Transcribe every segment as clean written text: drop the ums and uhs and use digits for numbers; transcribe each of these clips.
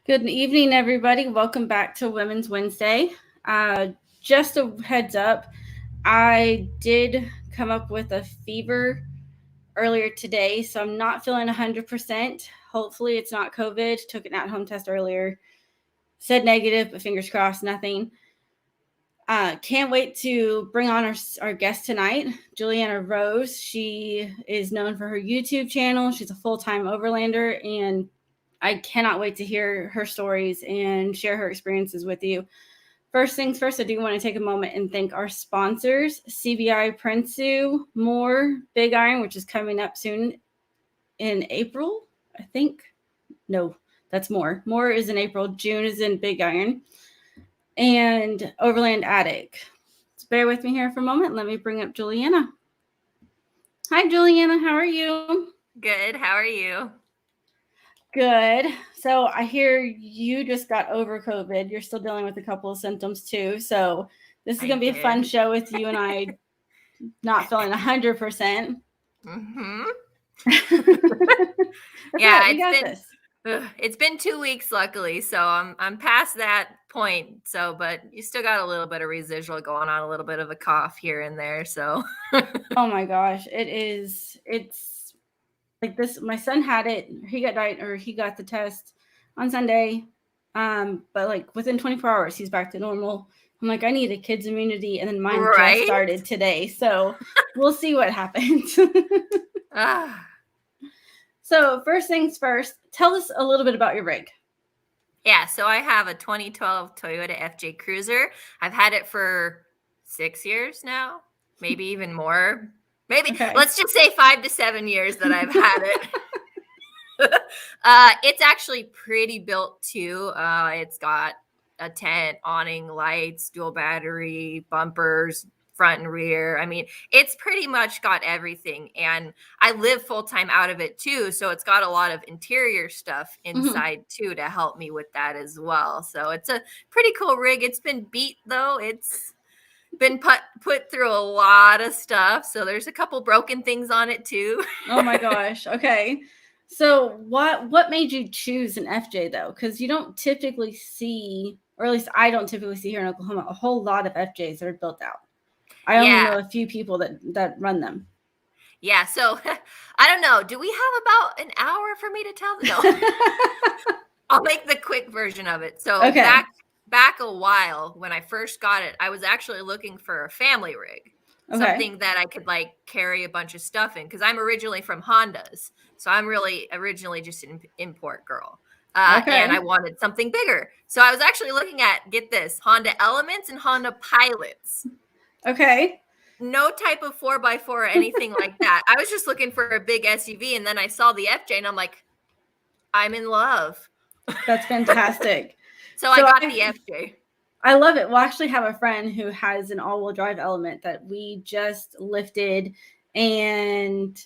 Good evening, everybody. Welcome back to Women's Wednesday. Just a heads up, I did come up with a fever earlier today, so I'm not feeling 100%. Hopefully, it's not COVID. Took an at home test earlier, said negative, but fingers crossed, nothing. Can't wait to bring on our guest tonight, Julianna Rose. She is known for her YouTube channel. She's a full-time overlander, and I cannot wait to hear her stories and share her experiences with you. First things first, I do want to take a moment and thank our sponsors, CBI Prinsu, More, Big Iron, which is coming up soon in April, I think. No, that's More. More is in April. June is in Big Iron. And Overland Attic. So bear with me here for a moment. Let me bring up Julianna. Hi, Julianna. How are you? Good. How are you? Good. So I hear you just got over COVID. You're still dealing with a couple of symptoms too. So this is going to be a fun show with you and I not feeling 100%. Mm-hmm. Yeah, it's been 2 weeks, luckily. So I'm past that point. So, but you still got a little bit of residual going on, a little bit of a cough here and there. So, oh my gosh, it's like this. My son had it. He got the test on Sunday. But like within 24 hours, he's back to normal. I'm like, I need a kid's immunity, and then mine just started today. So we'll see what happens. So first things first, tell us a little bit about your rig. Yeah, so I have a 2012 Toyota FJ Cruiser. I've had it for 6 years now, maybe even more. Maybe let's just say 5 to 7 years that I've had it. It's actually pretty built too. It's got a tent, awning, lights, dual battery, bumpers, front and rear. I mean, it's pretty much got everything. And I live full time out of it too. So it's got a lot of interior stuff inside too to help me with that as well. So it's a pretty cool rig. It's been beat though. It's been put through a lot of stuff. So there's a couple broken things on it too. Oh my gosh. Okay. So what made you choose an FJ though? Because you don't typically see, or at least I don't typically see here in Oklahoma, a whole lot of FJs that are built out. I only know a few people that run them. Yeah, so I don't know. Do we have about an hour for me to tell? No. I'll make the quick version of it. So back a while when I first got it, I was actually looking for a family rig. Something that I could like carry a bunch of stuff in because I'm originally from Hondas. So I'm really originally just an import girl. And I wanted something bigger. So I was actually looking at, get this, Honda Elements and Honda Pilots. Okay. No type of 4x4 or anything like that. I was just looking for a big SUV, and then I saw the FJ, and I'm like, I'm in love. That's fantastic. So I got the FJ. I love it. We'll actually have a friend who has an all-wheel drive Element that we just lifted and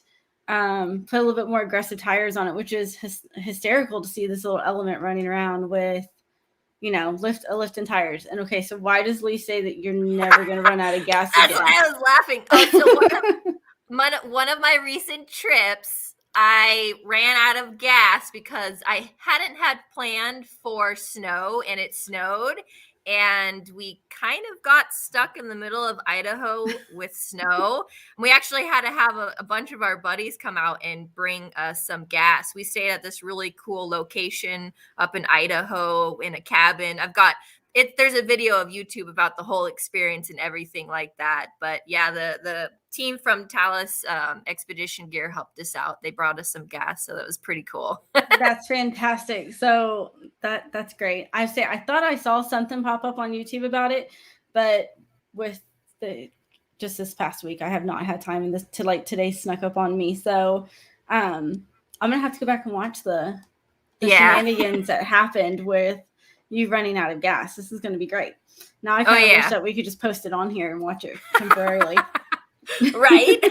put a little bit more aggressive tires on it, which is hysterical to see this little Element running around with, lift and tires. And okay, so why does Lee say that you're never going to run out of gas again? That's why I was laughing. Oh, so one of my recent trips, I ran out of gas because I hadn't had planned for snow, and it snowed. And we kind of got stuck in the middle of Idaho with snow. We actually had to have a bunch of our buddies come out and bring us some gas. We stayed at this really cool location up in Idaho in a cabin. There's a video of YouTube about the whole experience and everything like that. But yeah, the team from Talus Expedition Gear helped us out. They brought us some gas, so that was pretty cool. That's fantastic. So that's great. I thought I saw something pop up on YouTube about it, but with just this past week, I have not had time, and today snuck up on me. So I'm gonna have to go back and watch the shenanigans that happened with you running out of gas. This is going to be great. Now I kind of wish that we could just post it on here and watch it temporarily. Right?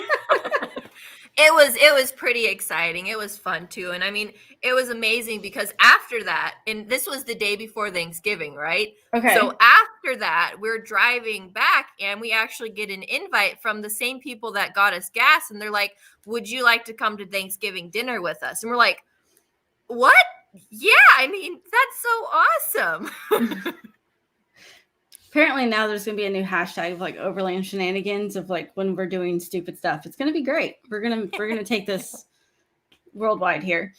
It was pretty exciting. It was fun too. And I mean, it was amazing because after that, and this was the day before Thanksgiving, right? Okay. So after that, we're driving back and we actually get an invite from the same people that got us gas. And they're like, would you like to come to Thanksgiving dinner with us? And we're like, what? Yeah, I mean, that's so awesome. Apparently now there's going to be a new hashtag of like overland shenanigans of like when we're doing stupid stuff. It's going to be great. We're going to take this worldwide here.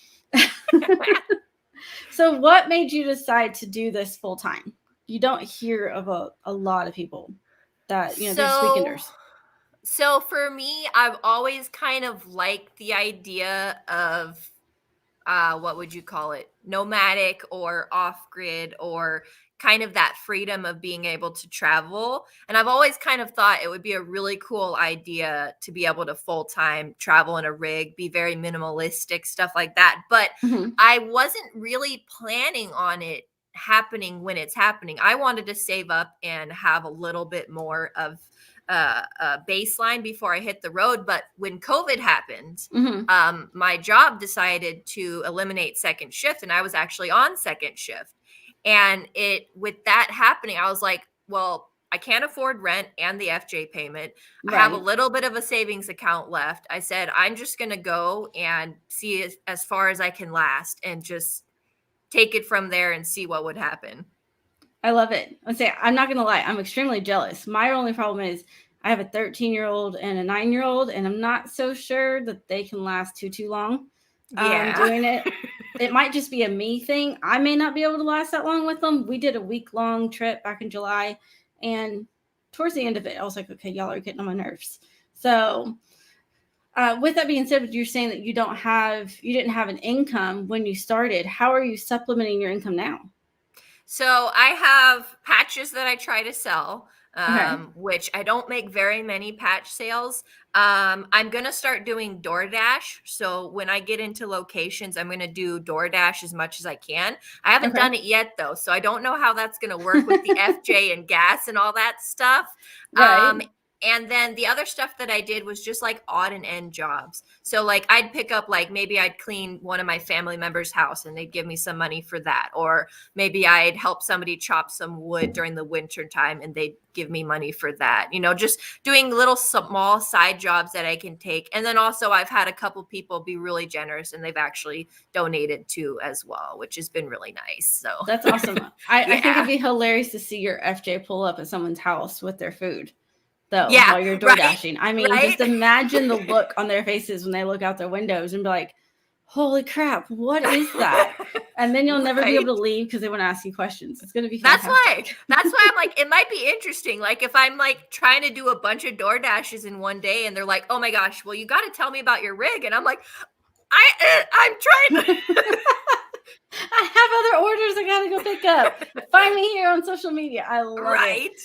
So what made you decide to do this full time? You don't hear of a lot of people that, they're just weekenders. So for me, I've always kind of liked the idea of what would you call it? Nomadic or off grid, or kind of that freedom of being able to travel. And I've always kind of thought it would be a really cool idea to be able to full time travel in a rig, be very minimalistic, stuff like that. But I wasn't really planning on it happening when it's happening. I wanted to save up and have a little bit more of baseline before I hit the road. But when COVID happened, my job decided to eliminate second shift, and I was actually on second shift. And with that happening, I was like, well, I can't afford rent and the FJ payment. Right. I have a little bit of a savings account left. I said, I'm just going to go and see as far as I can last and just take it from there and see what would happen. I love it. I'd say, I'm not going to lie, I'm extremely jealous. My only problem is I have a 13-year-old and a 9-year-old, and I'm not so sure that they can last too long doing it. It might just be a me thing. I may not be able to last that long with them. We did a week-long trip back in July, and towards the end of it, I was like, okay, y'all are getting on my nerves. So with that being said, you're saying that you didn't have an income when you started. How are you supplementing your income now? So I have patches that I try to sell, which I don't make very many patch sales. I'm going to start doing DoorDash. So when I get into locations, I'm going to do DoorDash as much as I can. I haven't done it yet, though. So I don't know how that's going to work with the FJ and gas and all that stuff. Right. And then the other stuff that I did was just like odd and end jobs. So like I'd pick up, like maybe I'd clean one of my family members' house and they'd give me some money for that. Or maybe I'd help somebody chop some wood during the winter time and they'd give me money for that. Just doing little small side jobs that I can take. And then also I've had a couple people be really generous and they've actually donated too as well, which has been really nice. So that's awesome. I think it'd be hilarious to see your FJ pull up at someone's house with their food. Though, while you're door dashing. I mean, just imagine the look on their faces when they look out their windows and be like, holy crap, what is that? And then you'll never be able to leave because they want to ask you questions. It's going to be fantastic. That's why I'm like, it might be interesting. Like if I'm like trying to do a bunch of door dashes in one day and they're like, oh my gosh, well, you got to tell me about your rig. And I'm like, I'm trying to. I have other orders I gotta go pick up. Find me here on social media. I love it.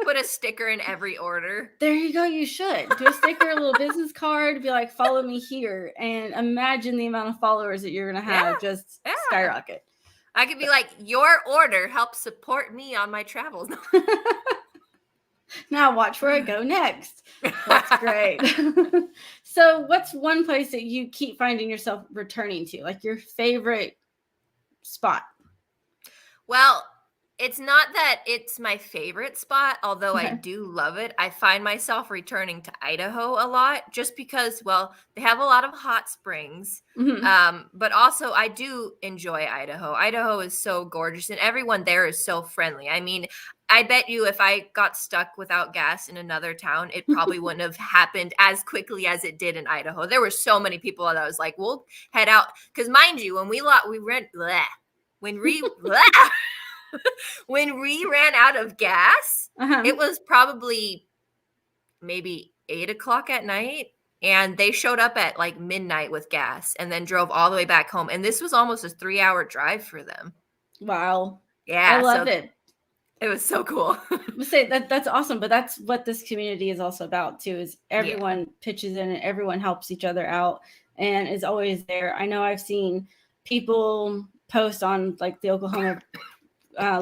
Put a sticker in every order. There you go. You should do a sticker, a little business card, be like, follow me here, and imagine the amount of followers that you're gonna have just skyrocket. I could be like, your order helps support me on my travels. Now watch where I go next. That's great. So what's one place that you keep finding yourself returning to, like your favorite spot? Well, it's not that it's my favorite spot, although I do love it. I find myself returning to Idaho a lot just because, well, they have a lot of hot springs. But also I do enjoy Idaho. Idaho is so gorgeous and everyone there is so friendly. I mean, I bet you if I got stuck without gas in another town, it probably wouldn't have happened as quickly as it did in Idaho. There were so many people that I was like, we'll head out. Because mind you, when we ran out of gas, it was probably maybe 8:00 at night. And they showed up at like midnight with gas and then drove all the way back home. And this was almost a 3-hour drive for them. Wow. Yeah. I love it. It was so cool. That's awesome. But that's what this community is also about too, is everyone pitches in and everyone helps each other out and is always there. I know I've seen people post on like the Oklahoma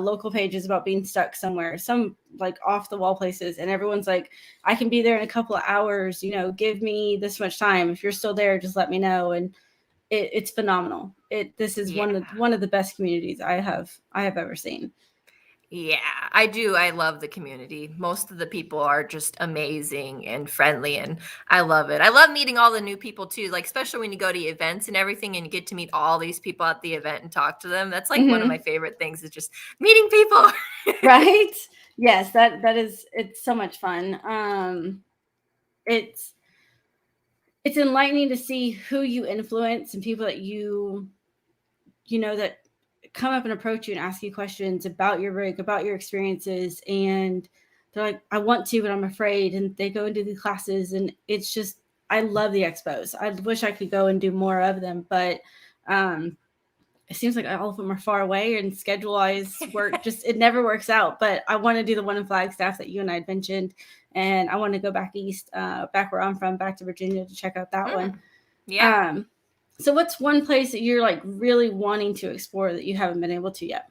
local pages about being stuck somewhere, some like off the wall places. And everyone's like, I can be there in a couple of hours, give me this much time. If you're still there, just let me know. And it's phenomenal. This is one of the best communities I have ever seen. Yeah, I do. I love the community. Most of the people are just amazing and friendly, and I love it. I love meeting all the new people too, like especially when you go to events and everything and you get to meet all these people at the event and talk to them. That's like one of my favorite things is just meeting people. Right? Yes, that is, it's so much fun. It's enlightening to see who you influence and people that you know that come up and approach you and ask you questions about your rig, about your experiences, and they're like, I want to, but I'm afraid, and they go and do these classes, and it's just, I love the expos. I wish I could go and do more of them, but it seems like all of them are far away, and schedule wise work just, it never works out. But I want to do the one in Flagstaff that you and I had mentioned, and I want to go back east, back where I'm from, back to Virginia, to check out that one. Yeah. So what's one place that you're like really wanting to explore that you haven't been able to yet?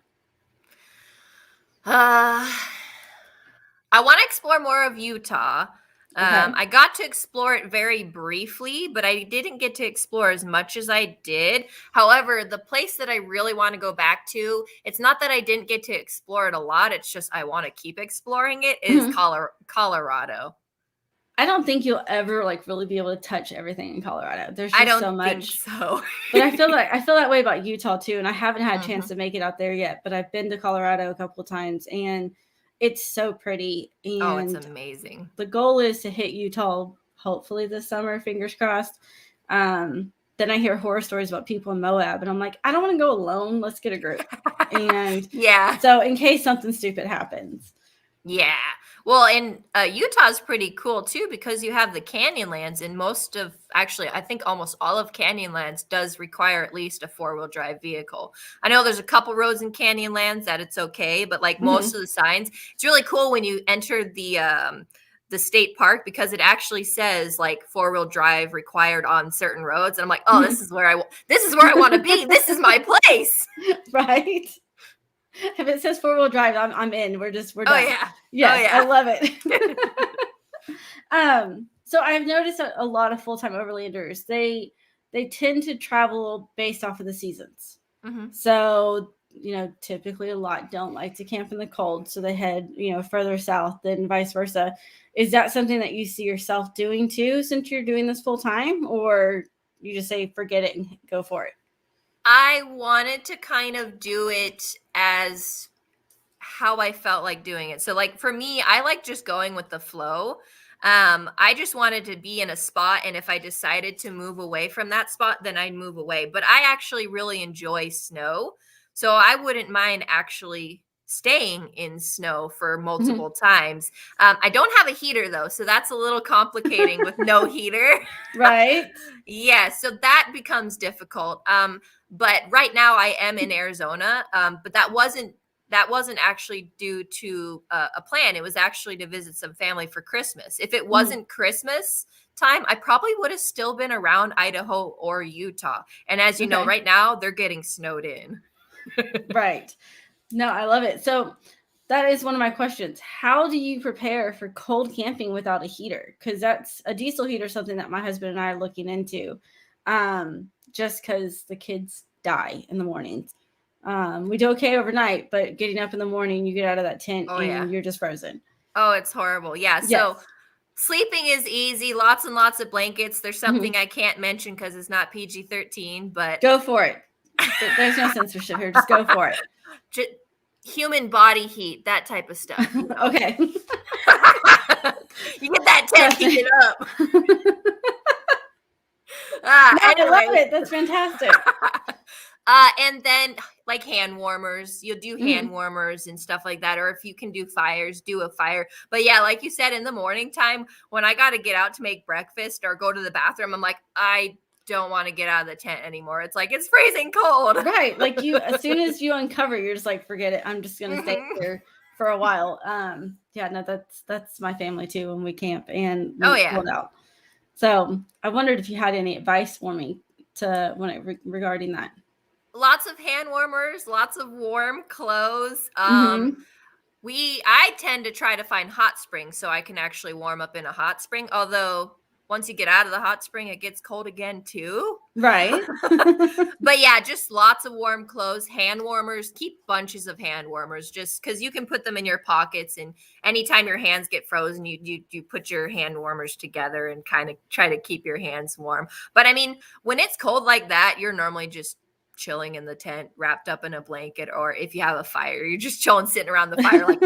I want to explore more of Utah. Okay. I got to explore it very briefly, but I didn't get to explore as much as I did. However, the place that I really want to go back to, it's not that I didn't get to explore it a lot, it's just I want to keep exploring it, is Colorado. I don't think you'll ever like really be able to touch everything in Colorado. There's just I don't so much. think so. But I feel that way about Utah too, and I haven't had a chance to make it out there yet. But I've been to Colorado a couple of times, and it's so pretty. And it's amazing. The goal is to hit Utah hopefully this summer, fingers crossed. Then I hear horror stories about people in Moab, and I'm like, I don't want to go alone. Let's get a group. And yeah. So in case something stupid happens. Yeah. Well, and Utah's pretty cool too, because you have the Canyonlands, and most of, actually, I think almost all of Canyonlands does require at least a 4-wheel drive vehicle. I know there's a couple roads in Canyonlands that it's okay, but like most of the signs, it's really cool when you enter the state park, because it actually says like 4-wheel drive required on certain roads, and I'm like, oh, this is where I want to be. This is my place. Right. If it says 4-wheel drive, I'm in. We're done. Oh yeah. Yes, yeah. I love it. So I've noticed that a lot of full-time overlanders, they tend to travel based off of the seasons. So, typically a lot don't like to camp in the cold, so they head, further south, than vice versa. Is that something that you see yourself doing too, since you're doing this full time, or you just say forget it and go for it? I wanted to kind of do it as how I felt like doing it. So like for me, I like just going with the flow. I just wanted to be in a spot, and if I decided to move away from that spot, then I'd move away. But I actually really enjoy snow, so I wouldn't mind actually staying in snow for multiple times. I don't have a heater though, so that's a little complicating with no heater. Right. Yeah, so that becomes difficult. But right now I am in Arizona, but that wasn't actually due to a plan. It was actually to visit some family for Christmas. If it wasn't Christmas time, I probably would have still been around Idaho or Utah. And as you know, right now they're getting snowed in. Right. No, I love it. So that is one of my questions. How do you prepare for cold camping without a heater? Because that's a diesel heater, something that my husband and I are looking into, just because the kids die in the mornings. We do okay overnight, but getting up in the morning, you get out of that tent and you're just frozen. Oh, it's horrible. Yeah. So sleeping is easy. Lots and lots of blankets. There's something I can't mention because it's not PG-13, but go for it. There's no censorship here. Just go for it. Just human body heat, that type of stuff. Okay. You get that tent heated up. Anyway. I love it. That's fantastic. And then like hand warmers, you'll do hand warmers and stuff like that. Or if you can do fires, do a fire. But yeah, like you said, in the morning time, when I got to get out to make breakfast or go to the bathroom, I'm like, I don't want to get out of the tent anymore. It's like, it's freezing cold. Right. Like as soon as you uncover, you're just like, forget it. I'm just going to stay here for a while. Yeah, no, that's my family too. When we camp and cold out. So I wondered if you had any advice for me regarding that. Lots of hand warmers, lots of warm clothes. I tend to try to find hot springs so I can actually warm up in a hot spring. Although once you get out of the hot spring, it gets cold again too. Right. But yeah, just lots of warm clothes, hand warmers, keep bunches of hand warmers just because you can put them in your pockets, and anytime your hands get frozen, you put your hand warmers together and kind of try to keep your hands warm. But I mean, when it's cold like that, you're normally just chilling in the tent, wrapped up in a blanket, or if you have a fire, you're just chilling, sitting around the fire like,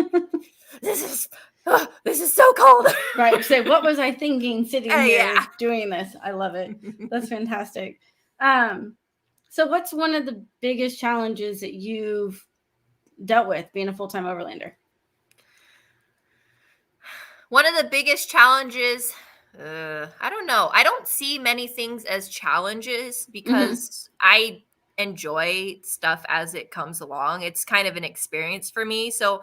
this is so cold. Right. So what was I thinking sitting here doing this? I love it. That's fantastic. So what's one of the biggest challenges that you've dealt with being a full-time overlander? One of the biggest challenges, I don't know. I don't see many things as challenges because I enjoy stuff as it comes along. It's kind of an experience for me. So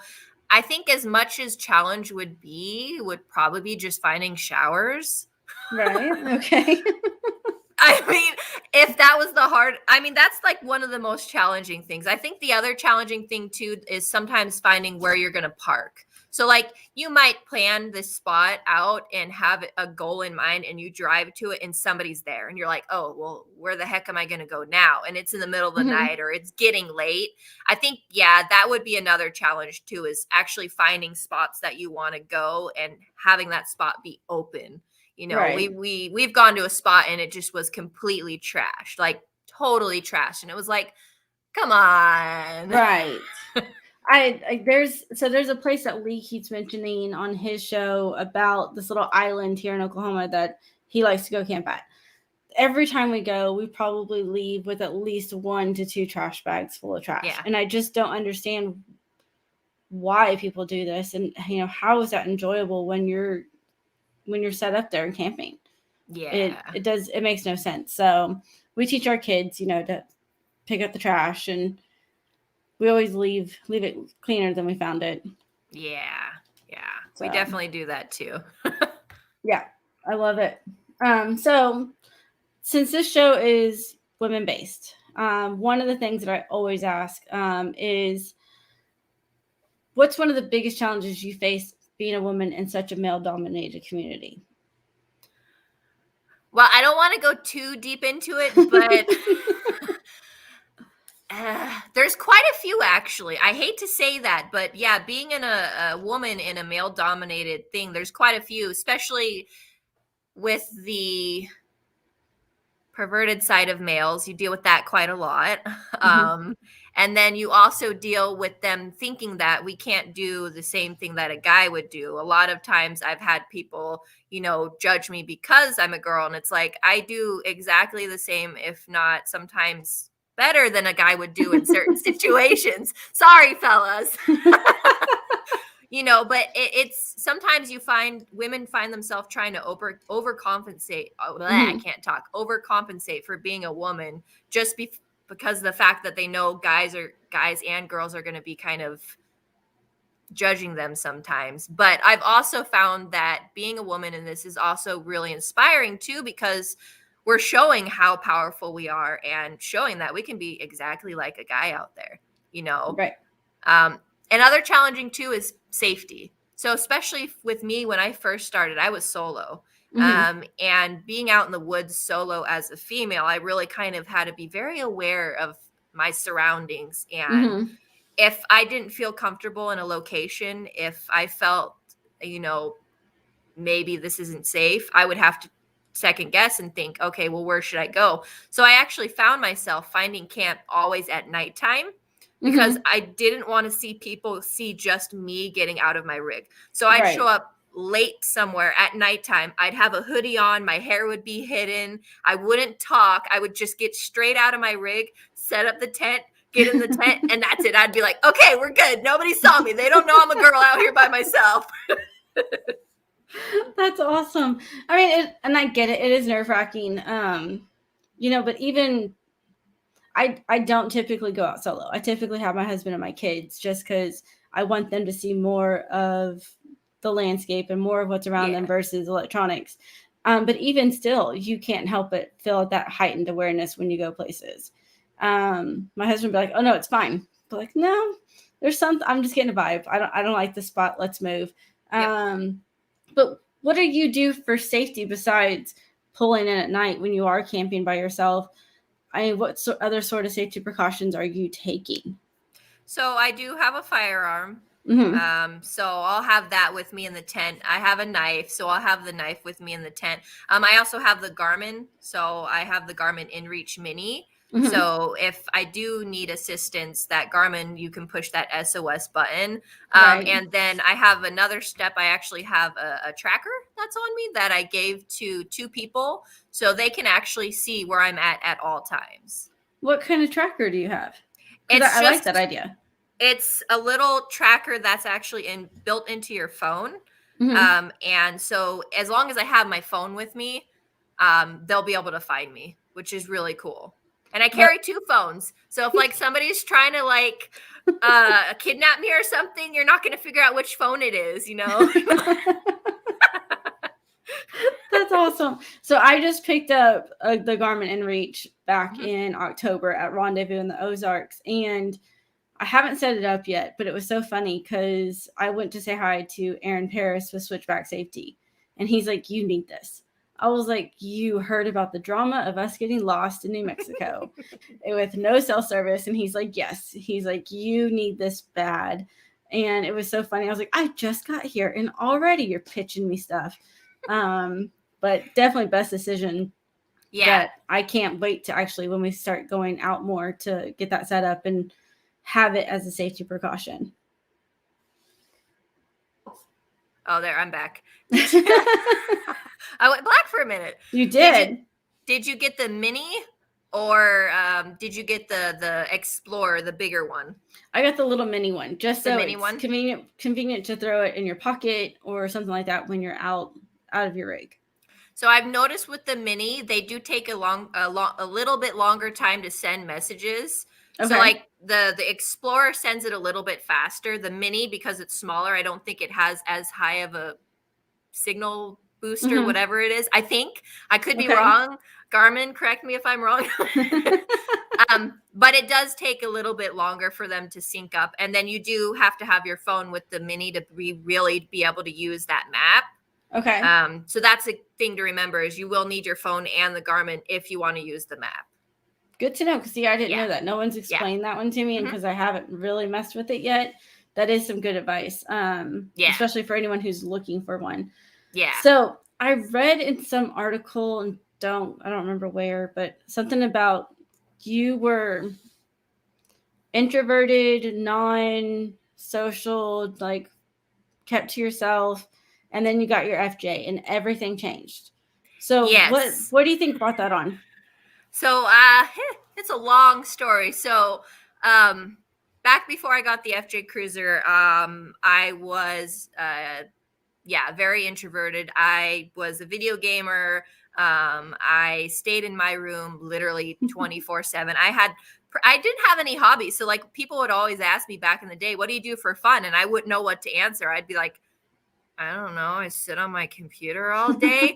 I think as much as challenge would probably be just finding showers. Right. Okay. I mean, if that was that's like one of the most challenging things. I think the other challenging thing too is sometimes finding where you're going to park. So like you might plan this spot out and have a goal in mind, and you drive to it and somebody's there and you're like, oh, well, where the heck am I going to go now? And it's in the middle of the night or it's getting late. I think, that would be another challenge too, is actually finding spots that you want to go and having that spot be open. You know, right. we've gone to a spot and it just was completely trashed, like totally trashed. And it was like, come on. Right. There's a place that Lee keeps mentioning on his show about this little island here in Oklahoma that he likes to go camp at. Every time we go, we probably leave with at least 1 to 2 trash bags full of trash. Yeah. And I just don't understand why people do this. And, how is that enjoyable when you're set up there and camping? Yeah. It makes no sense. So we teach our kids, to pick up the trash, and we always leave it cleaner than we found it. Yeah. So. We definitely do that too. Yeah, I love it. So since this show is women-based, one of the things that I always ask is, what's one of the biggest challenges you face being a woman in such a male-dominated community? Well, I don't want to go too deep into it, but there's quite a few, actually. I hate to say that, but yeah, being a woman in a male-dominated thing, there's quite a few, especially with the perverted side of males. You deal with that quite a lot. And then you also deal with them thinking that we can't do the same thing that a guy would do. A lot of times I've had people, judge me because I'm a girl. And it's like, I do exactly the same, if not sometimes better than a guy would do in certain situations. Sorry, fellas. But it's sometimes women find themselves trying to overcompensate. I can't talk. Overcompensate for being a woman just because of the fact that they know guys and girls are going to be kind of judging them sometimes. But I've also found that being a woman in this is also really inspiring too, because we're showing how powerful we are and showing that we can be exactly like a guy out there, Right. Another challenging too is safety. So especially with me, when I first started, I was solo. And being out in the woods solo as a female, I really kind of had to be very aware of my surroundings. And if I didn't feel comfortable in a location, if I felt, maybe this isn't safe, I would have to second guess and think, okay, well, where should I go? So I actually found myself finding camp always at nighttime, because I didn't want to see people see just me getting out of my rig. So I'd show up late somewhere at nighttime. I'd have a hoodie on. My hair would be hidden. I wouldn't talk. I would just get straight out of my rig, set up the tent, get in the tent, and that's it. I'd be like, okay, we're good. Nobody saw me. They don't know I'm a girl out here by myself. That's awesome. I mean, and I get it. It is nerve-wracking. But even I don't typically go out solo. I typically have my husband and my kids, just because I want them to see more of the landscape and more of what's around them versus electronics. But even still, you can't help but feel that heightened awareness when you go places. My husband would be like, "Oh no, it's fine." But like, no, there's something. I'm just getting a vibe. I don't like the spot. Let's move. But what do you do for safety besides pulling in at night when you are camping by yourself? I mean, what other sort of safety precautions are you taking? So I do have a firearm. Mm-hmm. So I'll have that with me in the tent. I have a knife, so I'll have the knife with me in the tent. I also have the Garmin, so I have the Garmin InReach Mini. Mm-hmm. So if I do need assistance, that Garmin, you can push that SOS button. Right. And then I have another step. I actually have a tracker that's on me that I gave to 2 people, so they can actually see where I'm at all times. What kind of tracker do you have? Because It's I like that just idea. It's a little tracker that's actually built into your phone. Mm-hmm. And so as long as I have my phone with me, they'll be able to find me, which is really cool. And I Well, carry 2 phones. So if like somebody's trying to like kidnap me or something, you're not going to figure out which phone it is, you know? that's awesome. So I just picked up the Garmin InReach back Mhm. in October at Rendezvous in the Ozarks, and I haven't set it up yet, but it was so funny because I went to say hi to Aaron Paris with Switchback Safety, and he's like, "You need this." I was like, "You heard about the drama of us getting lost in New Mexico with no cell service?" And he's like, "Yes." He's like, "You need this bad." And it was so funny. I was like, "I just got here, and already you're pitching me stuff." But definitely best decision Yeah. that I can't wait to actually, when we start going out more, to get that set up and have it as a safety precaution. Oh, there, I'm back. I went black for a minute. You did. Did you get the mini, or did you get the Explorer, the bigger one? I got the little mini one, just The so mini it's one. convenient to throw it in your pocket or something like that when you're out of your rig. So I've noticed with the mini, they do take a little bit longer time to send messages. So Okay. like the Explorer sends it a little bit faster. The mini, because it's smaller, I don't think it has as high of a signal boost or Mm-hmm. whatever it is. I think I could be Okay. wrong. Garmin, correct me if I'm wrong. But it does take a little bit longer for them to sync up, and then you do have to have your phone with the mini to really be able to use that map. Okay. So that's a thing to remember, is you will need your phone and the Garmin if you want to use the map. Good to know, because see, I didn't Yeah. know that. No one's explained that one to me, and Mhm. because I haven't really messed with it yet, that is some good advice. Yeah. Especially for anyone who's looking for one. Yeah. So I read in some article, and I don't remember where, but something about you were introverted, non-social, like kept to yourself, and then you got your FJ and everything changed. So Yes. what do you think brought that on? So it's a long story. So back before I got the FJ Cruiser, I was very introverted. I was a video gamer. I stayed in my room literally 24/7. I didn't have any hobbies. So like people would always ask me back in the day, what do you do for fun? And I wouldn't know what to answer. I'd be like, I don't know. I sit on my computer all day.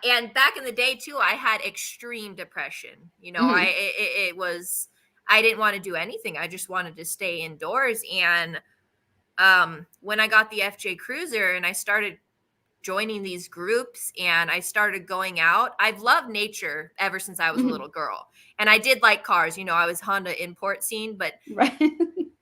And back in the day too, I had extreme depression. You know, Mm-hmm. it was, I didn't want to do anything. I just wanted to stay indoors. And when I got the FJ Cruiser and I started joining these groups and I started going out, I've loved nature ever since I was a Mm-hmm. little girl. And I did like cars. You know, I was Honda import scene, but Right.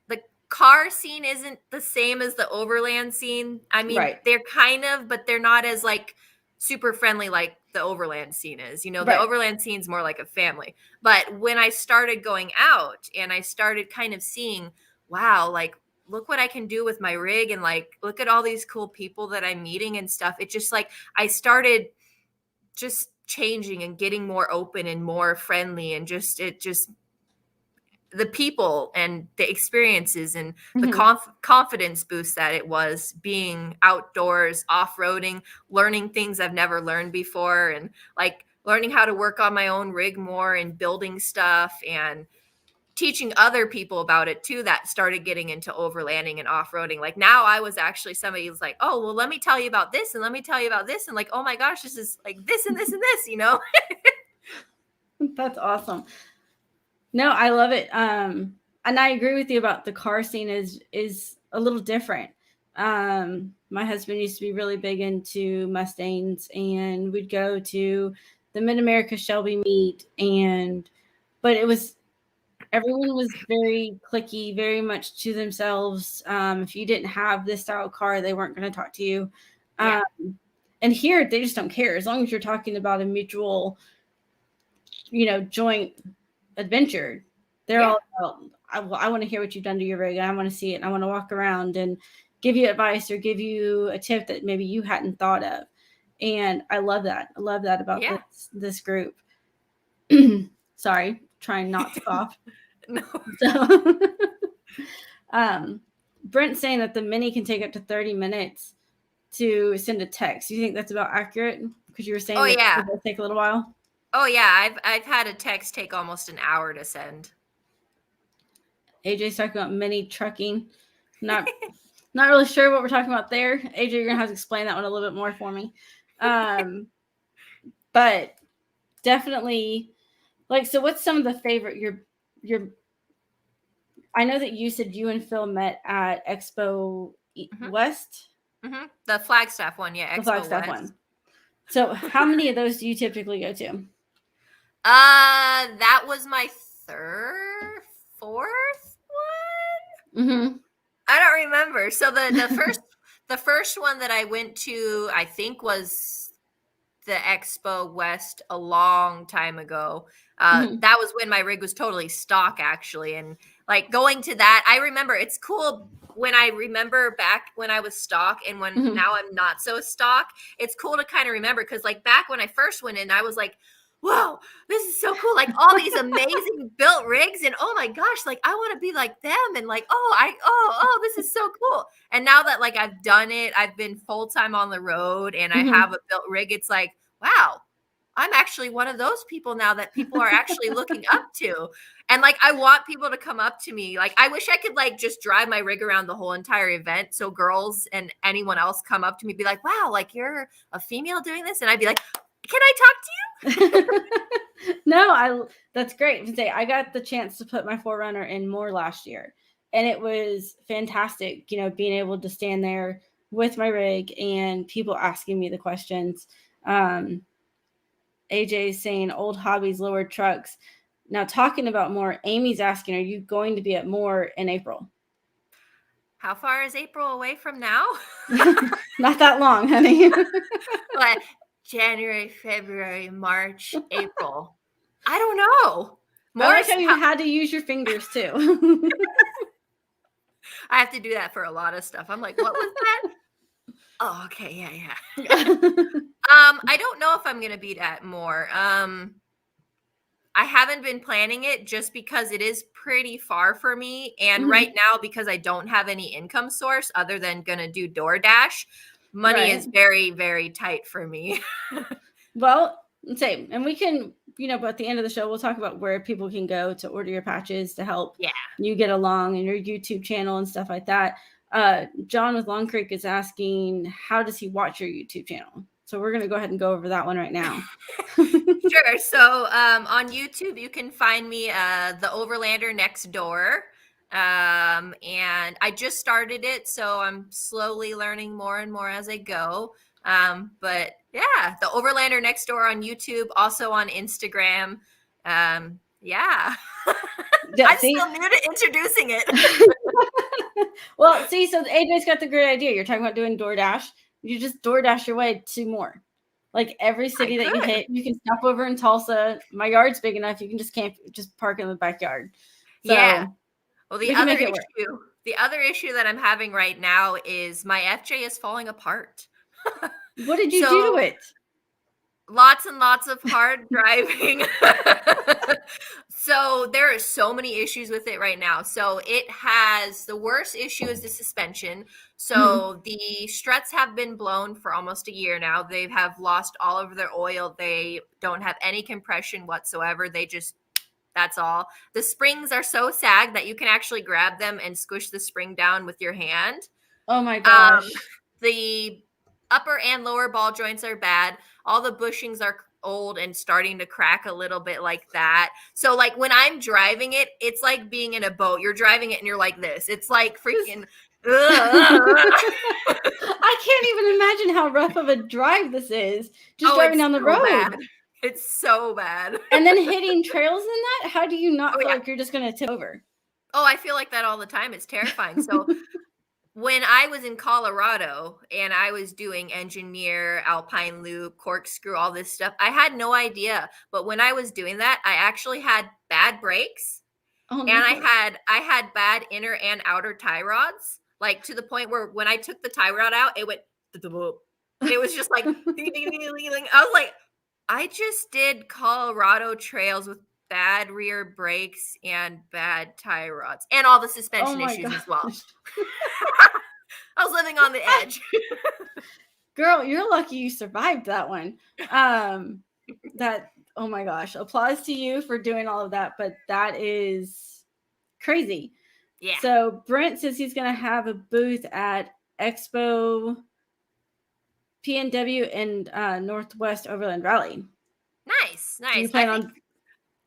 the car scene isn't the same as the overland scene. I mean, Right. they're kind of, but they're not as like super friendly like the overland scene is. You know, the Right. overland scene's more like a family. But when I started going out and I started kind of seeing, wow, like look what I can do with my rig, and like look at all these cool people that I'm meeting and stuff. It just like I started just changing and getting more open and more friendly, and just the people and the experiences and the Mm-hmm. confidence boost that it was being outdoors, off-roading, learning things I've never learned before, and like learning how to work on my own rig more and building stuff and teaching other people about it too, that started getting into overlanding and off-roading. Like now I was actually, somebody was like, oh, well, let me tell you about this and let me tell you about this. And like, oh my gosh, this is like this and this and this, you know? That's awesome. No, I love it. And I agree with you about the car scene is a little different. My husband used to be really big into Mustangs, and we'd go to the Mid America Shelby meet, but it was everyone was very cliquey, very much to themselves. If you didn't have this style of car, they weren't going to talk to you. Yeah. And here they just don't care as long as you're talking about a mutual, joint adventure. They're all about, I want to hear what you've done to your rig, and I want to see it, and I want to walk around and give you advice or give you a tip that maybe you hadn't thought of. And I love that. I love that about this group. Sorry, trying not to cough. No. So, Brent's saying that the Mini can take up to 30 minutes to send a text. Do you think that's about accurate? Because you were saying it will take a little while. Oh yeah, I've had a text take almost an hour to send. AJ's talking about Mini trucking. Not really sure what we're talking about there. AJ, you're gonna have to explain that one a little bit more for me. But definitely, so what's some of the favorite your I know that you said you and Phil met at Expo West. Mm-hmm. The Flagstaff one, yeah. The Flagstaff one. So how many of those do you typically go to? That was my fourth one. Mm-hmm. I don't remember. So the first one that I went to, I think, was the Expo West a long time ago. That was when my rig was totally stock, actually, and going to that, I remember it's cool when I remember back when I was stock and when now I'm not so stock. It's cool to kind of remember because back when I first went in, I was like, whoa, this is so cool. All these amazing built rigs, and oh my gosh, I want to be like them, and this is so cool. And now that I've done it, I've been full-time on the road and I have a built rig, it's like, wow, I'm actually one of those people now that people are actually looking up to. And I want people to come up to me. I wish I could just drive my rig around the whole entire event. So girls and anyone else come up to me, be like, wow, you're a female doing this. And I'd be like, can I talk to you? No, that's great. I got the chance to put my 4Runner in more last year, and it was fantastic, being able to stand there with my rig and people asking me the questions. AJ is saying old hobbies, lower trucks. Now, talking about more, Amy's asking, are you going to be at more in April? How far is April away from now? Not that long, honey. But January, February, March, April. I don't know. More I like how you had to use your fingers too. I have to do that for a lot of stuff. I'm like, what was that? Oh, okay, yeah. I don't know if I'm gonna be at more. I haven't been planning it just because it is pretty far for me, and right now, because I don't have any income source other than gonna do DoorDash, money is very, very tight for me. Well, same. And we can, but at the end of the show, we'll talk about where people can go to order your patches to help you get along and your YouTube channel and stuff like that. John with Long Creek is asking, how does he watch your YouTube channel? So we're going to go ahead and go over that one right now. Sure. So on YouTube, you can find me, the Overlander Next Door. And I just started it, so I'm slowly learning more and more as I go. But yeah, the Overlander Next Door on YouTube, also on Instagram. Yeah. I'm still new to introducing it. Well, see, so AJ's got the great idea. You're talking about doing DoorDash. You just DoorDash your way to more. Every city that you hit, you can stop over in Tulsa. My yard's big enough. You can just park in the backyard. So, yeah. Well, the other issue that I'm having right now is my FJ is falling apart. What did you do to it? Lots and lots of hard driving. So there are so many issues with it right now. So the worst issue is the suspension. So the struts have been blown for almost a year now. They have lost all of their oil. They don't have any compression whatsoever. That's all. The springs are so sagged that you can actually grab them and squish the spring down with your hand. Oh my gosh. The upper and lower ball joints are bad. All the bushings are old and starting to crack a little bit like that. So when I'm driving it, it's like being in a boat. You're driving it and you're like this. It's like freaking I can't even imagine how rough of a drive this is. Just driving down the road. Bad. It's so bad. And then hitting trails in that? How do you not feel like you're just going to tip over? Oh, I feel like that all the time. It's terrifying. So when I was in Colorado and I was doing engineer, alpine loop, corkscrew, all this stuff, I had no idea. But when I was doing that, I actually had bad brakes. Oh, and I had bad inner and outer tie rods, like to the point where when I took the tie rod out, it went. It was just like, I was like, I just did Colorado trails with bad rear brakes and bad tie rods and all the suspension issues as well. I was living on the edge. Girl, you're lucky you survived that one. Oh my gosh, applause to you for doing all of that, but that is crazy. Yeah. So Brent says he's going to have a booth at Expo PNW and Northwest Overland Rally. Nice. Do you plan on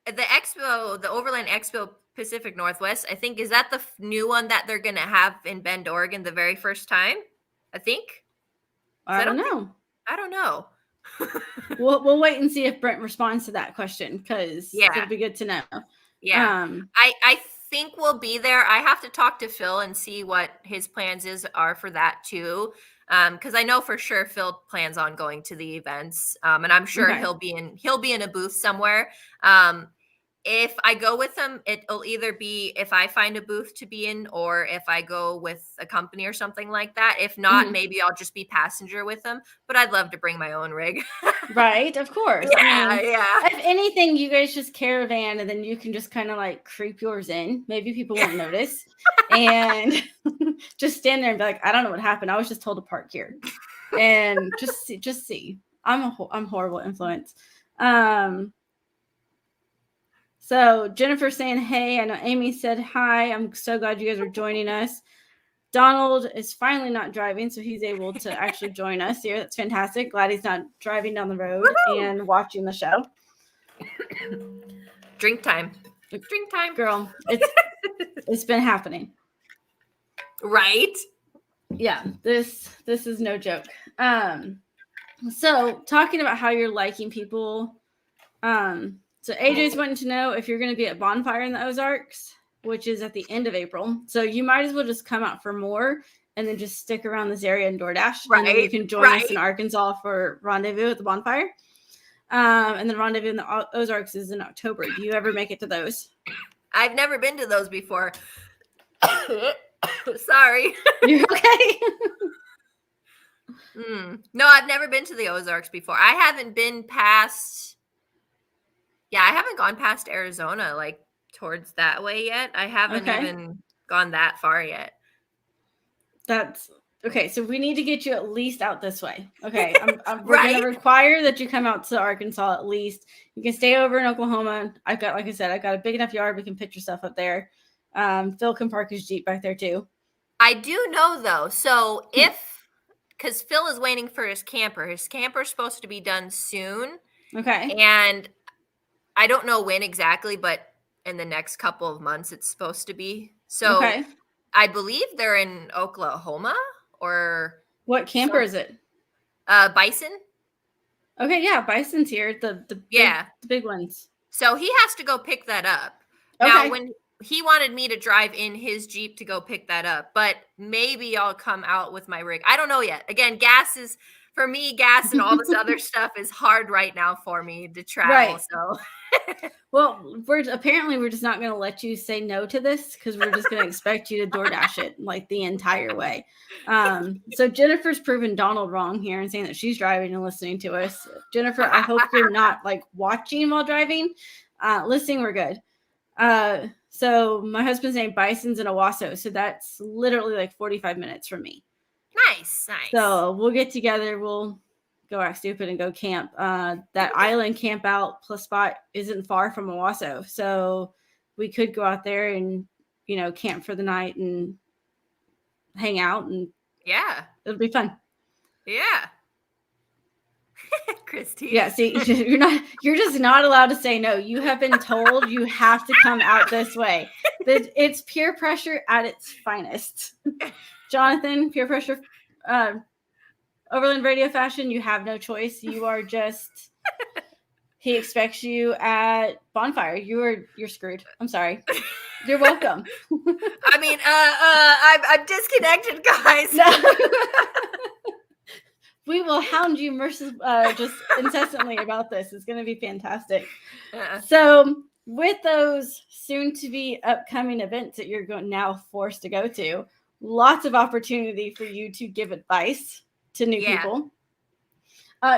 the Expo, the Overland Expo Pacific Northwest? I think, is that the new one that they're going to have in Bend, Oregon, the very first time? I think. I don't know. I don't know. We'll wait and see if Brent responds to that question, because it'll be good to know. Yeah. I think we'll be there. I have to talk to Phil and see what his plans are for that too. Because I know for sure Phil plans on going to the events. And I'm sure he'll be in a booth somewhere. If I go with him, it'll either be if I find a booth to be in or if I go with a company or something like that. If not, maybe I'll just be passenger with him. But I'd love to bring my own rig. Right, of course. Yeah. If anything, you guys just caravan and then you can just kind of like creep yours in. Maybe people won't notice. And just stand there and be like, I don't know what happened. I was just told to park here. And just see. I'm horrible influence. So Jennifer's saying, hey, I know Amy said hi. I'm so glad you guys are joining us. Donald is finally not driving, so he's able to actually join us here. That's fantastic. Glad he's not driving down the road and watching the show. Drink time. Girl, it's been happening. Right? Yeah, this is no joke. So talking about how you're liking people, so AJ's wanting to know if you're going to be at Bonfire in the Ozarks, which is at the end of April. So you might as well just come out for more and then just stick around this area in DoorDash. Right, and then you can join us in Arkansas for Rendezvous at the Bonfire. And then Rendezvous in the Ozarks is in October. Do you ever make it to those? I've never been to those before. Sorry. You're okay? No, I've never been to the Ozarks before. I haven't been past... Yeah, I haven't gone past Arizona, like towards that way yet. I haven't even gone that far yet. That's okay. So we need to get you at least out this way. Okay. We're going to require that you come out to Arkansas at least. You can stay over in Oklahoma. I've got a big enough yard. We can put your stuff up there. Phil can park his Jeep back there too. I do know though. So because Phil is waiting for his camper's supposed to be done soon. Okay. And I don't know when exactly, but in the next couple of months it's supposed to be. So I believe they're in Oklahoma or... What camper is it? Bison. Okay, yeah, Bison's here. The big ones. So he has to go pick that up. Okay. Now, when he wanted me to drive in his Jeep to go pick that up, but maybe I'll come out with my rig. I don't know yet. Again, gas and all this other stuff is hard right now for me to travel. Right. So, well, we're just not going to let you say no to this because we're just going to expect you to DoorDash it like the entire way. So Jennifer's proven Donald wrong here and saying that she's driving and listening to us. Jennifer, I hope you're not like watching while driving. Listening, we're good. So my husband's named Bison's in Owasso, so that's literally like 45 minutes from me. Nice. So we'll get together. We'll go act stupid and go camp. That island camp out plus spot isn't far from Owasso. So we could go out there and, camp for the night and hang out. And it'll be fun. Yeah. Christine. Yeah. See, you're just not allowed to say no. You have been told you have to come out this way. It's peer pressure at its finest. Jonathan, peer pressure, Overland radio fashion, you have no choice. You are just, he expects you at Bonfire. You're screwed. I'm sorry. You're welcome. I mean, I'm disconnected, guys. No. We will hound you just incessantly about this. It's going to be fantastic. So with those soon-to-be upcoming events that you're now forced to go to, lots of opportunity for you to give advice to new people.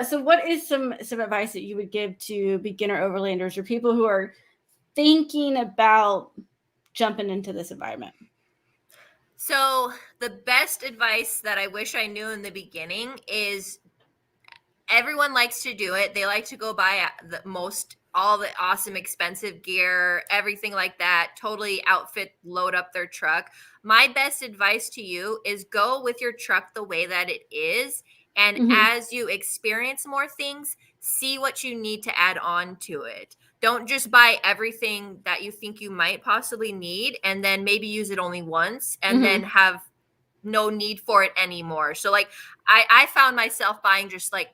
So what is some advice that you would give to beginner overlanders or people who are thinking about jumping into this environment? So the best advice that I wish I knew in the beginning is everyone likes to do it. They like to go buy all the awesome expensive gear, everything like that, totally outfit, load up their truck. My best advice to you is go with your truck the way that it is. And as you experience more things, see what you need to add on to it. Don't just buy everything that you think you might possibly need and then maybe use it only once and then have no need for it anymore. So like I found myself buying just like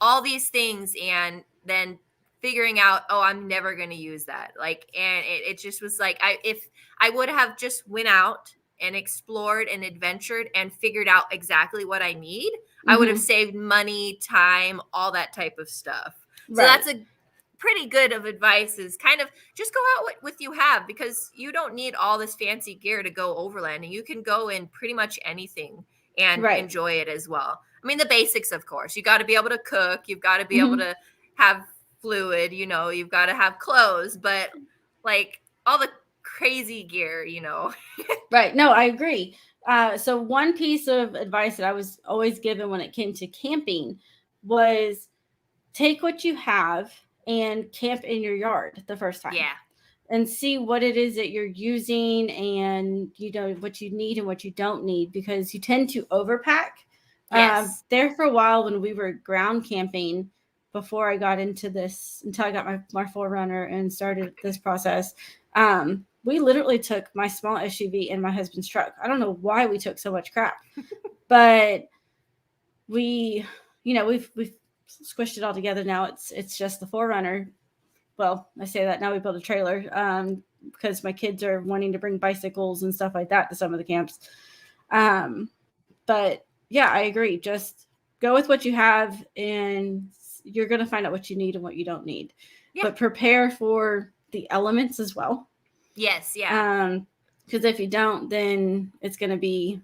all these things and then figuring out, oh, I'm never going to use that. Like, and it just was like, if I would have just went out and explored and adventured and figured out exactly what I need, I would have saved money, time, all that type of stuff. So that's a pretty good of advice, is kind of just go out with you have, because you don't need all this fancy gear to go overlanding. You can go in pretty much anything and enjoy it as well. I mean, the basics, of course. You got to be able to cook. You've got to be able to have fluid, you've got to have clothes, but like all the crazy gear, Right. No, I agree. So one piece of advice that I was always given when it came to camping was take what you have and camp in your yard the first time. Yeah. And see what it is that you're using and, what you need and what you don't need, because you tend to overpack. Yes. There for a while when we were ground camping, before I got into this, until I got my 4Runner and started this process, we literally took my small SUV and my husband's truck. I don't know why we took so much crap, but we've squished it all together now. It's just the 4Runner. Well, I say that now we built a trailer because my kids are wanting to bring bicycles and stuff like that to some of the camps. But yeah, I agree. Just go with what you have and you're going to find out what you need and what you don't need. Yeah. But prepare for the elements as well. Yes. Yeah. Because if you don't, then it's going to be,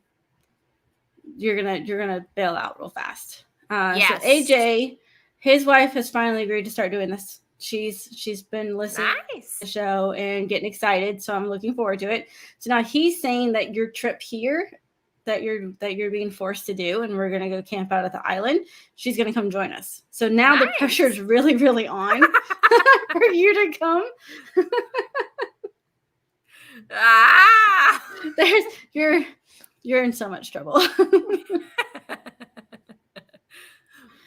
you're going to bail out real fast. Yes. So AJ, his wife has finally agreed to start doing this. She's been listening to the show and getting excited, so I'm looking forward to it. So now he's saying that your trip here that you're being forced to do, and we're gonna go camp out at the island, she's gonna come join us. So now the pressure is really, really on for you to come. You're in so much trouble.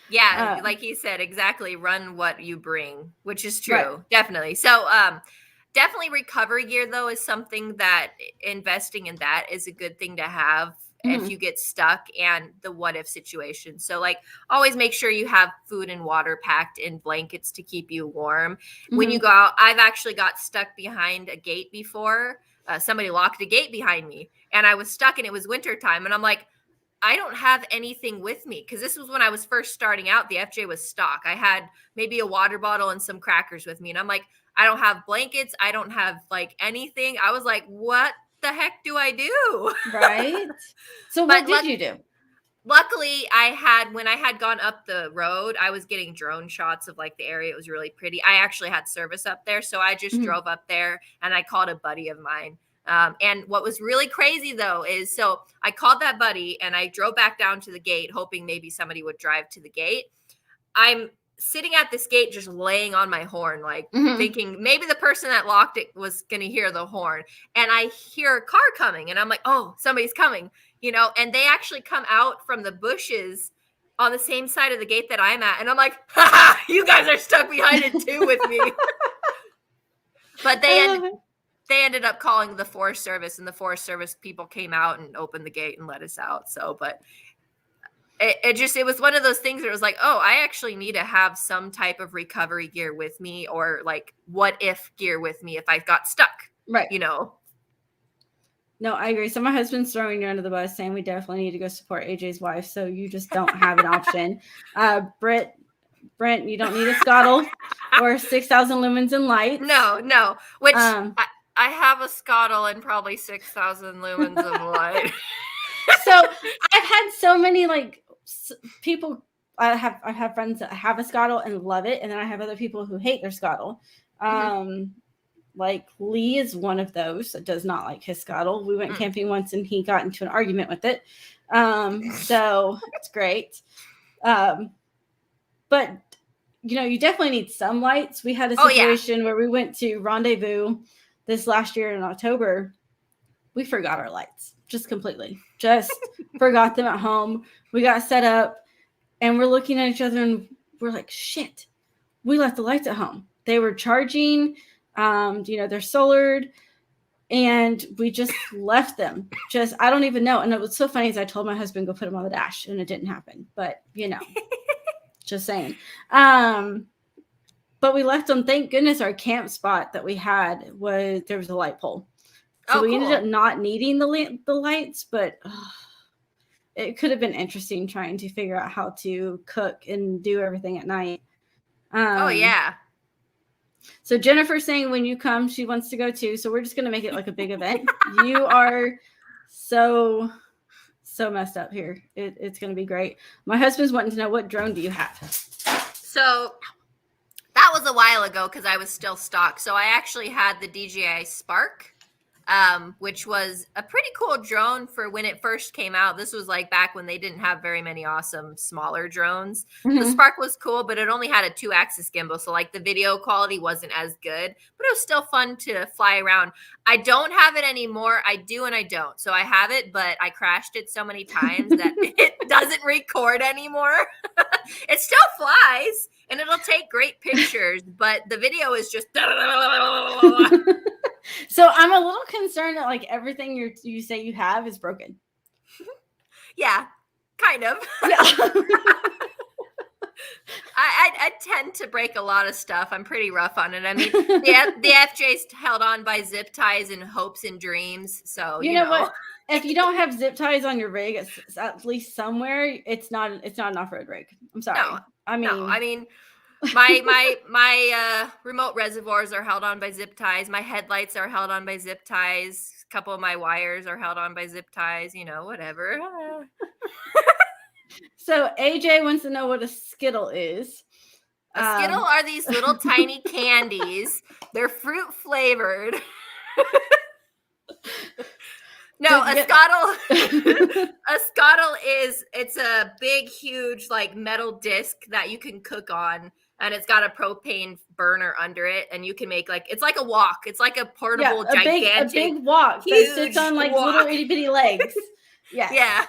Yeah, like he said, exactly. Run what you bring, which is true. Definitely. So definitely recovery gear, though, is something that investing in that is a good thing to have if you get stuck and the what if situation. So like always make sure you have food and water packed in blankets to keep you warm. When you go out, I've actually got stuck behind a gate before. Somebody locked a gate behind me and I was stuck and it was wintertime. And I'm like, I don't have anything with me, because this was when I was first starting out. The FJ was stock. I had maybe a water bottle and some crackers with me. And I'm like, I don't have blankets. I don't have like anything. I was like, what the heck do I do? Right. So what did you do? Luckily, when I had gone up the road, I was getting drone shots of like the area. It was really pretty. I actually had service up there. So I just drove up there and I called a buddy of mine. And what was really crazy though is, so I called that buddy and I drove back down to the gate, hoping maybe somebody would drive to the gate. I'm sitting at this gate, just laying on my horn, like thinking maybe the person that locked it was going to hear the horn. And I hear a car coming and I'm like, oh, somebody's coming, and they actually come out from the bushes on the same side of the gate that I'm at. And I'm like, you guys are stuck behind it too with me. But they they ended up calling the Forest Service, and the Forest Service people came out and opened the gate and let us out. So, but it was one of those things where it was like, oh, I actually need to have some type of recovery gear with me, or like what if gear with me if I got stuck, right? No, I agree. So my husband's throwing you under the bus, saying we definitely need to go support AJ's wife. So you just don't have an option. Brent, you don't need a Skittle or 6,000 lumens and lights. No. Which I have a Skittle and probably 6,000 lumens of light. So I've had so many like people. I have friends that have a Skittle and love it, and then I have other people who hate their Skittle. Like Lee is one of those that does not like his Skittle. We went camping once and he got into an argument with it. So it's great. But you definitely need some lights. We had a situation where we went to Rendezvous this last year in October. We forgot our lights just completely. Just forgot them at home. We got set up and we're looking at each other and we're like, shit, we left the lights at home. They were charging, they're solared, and we just left them. I don't even know. And it was so funny is I told my husband, go put them on the dash, and it didn't happen. But, just saying. But we left them. Thank goodness our camp spot that we had there was a light pole. So we ended up not needing the lights, but it could have been interesting trying to figure out how to cook and do everything at night. So Jennifer's saying when you come, she wants to go too. So we're just going to make it like a big event. You are so messed up here. It's going to be great. My husband's wanting to know, what drone do you have? So that was a while ago because I was still stock. So I actually had the DJI Spark, which was a pretty cool drone for when it first came out. This was like back when they didn't have very many awesome smaller drones. The Spark was cool, but it only had a 2-axis gimbal. So like the video quality wasn't as good, but it was still fun to fly around. I don't have it anymore. I do and I don't. So I have it, but I crashed it so many times that it doesn't record anymore. It still flies and it'll take great pictures, but the video is just... So I'm a little concerned that like everything you say you have is broken. Yeah, kind of. Yeah. I tend to break a lot of stuff. I'm pretty rough on it. I mean, the FJ's held on by zip ties and hopes and dreams. So you know what? If you don't have zip ties on your rig, it's at least somewhere. It's not an off-road rig. I'm sorry. No, I mean. My remote reservoirs are held on by zip ties. My headlights are held on by zip ties. A couple of my wires are held on by zip ties, whatever. So AJ wants to know what a Skittle is. A Skittle are these little tiny candies. They're fruit flavored. No, a Skittle it's a big, huge, like metal disc that you can cook on. And it's got a propane burner under it, and you can make it's like a wok. It's like a portable, gigantic, a big wok that sits on like little itty bitty legs. Yeah.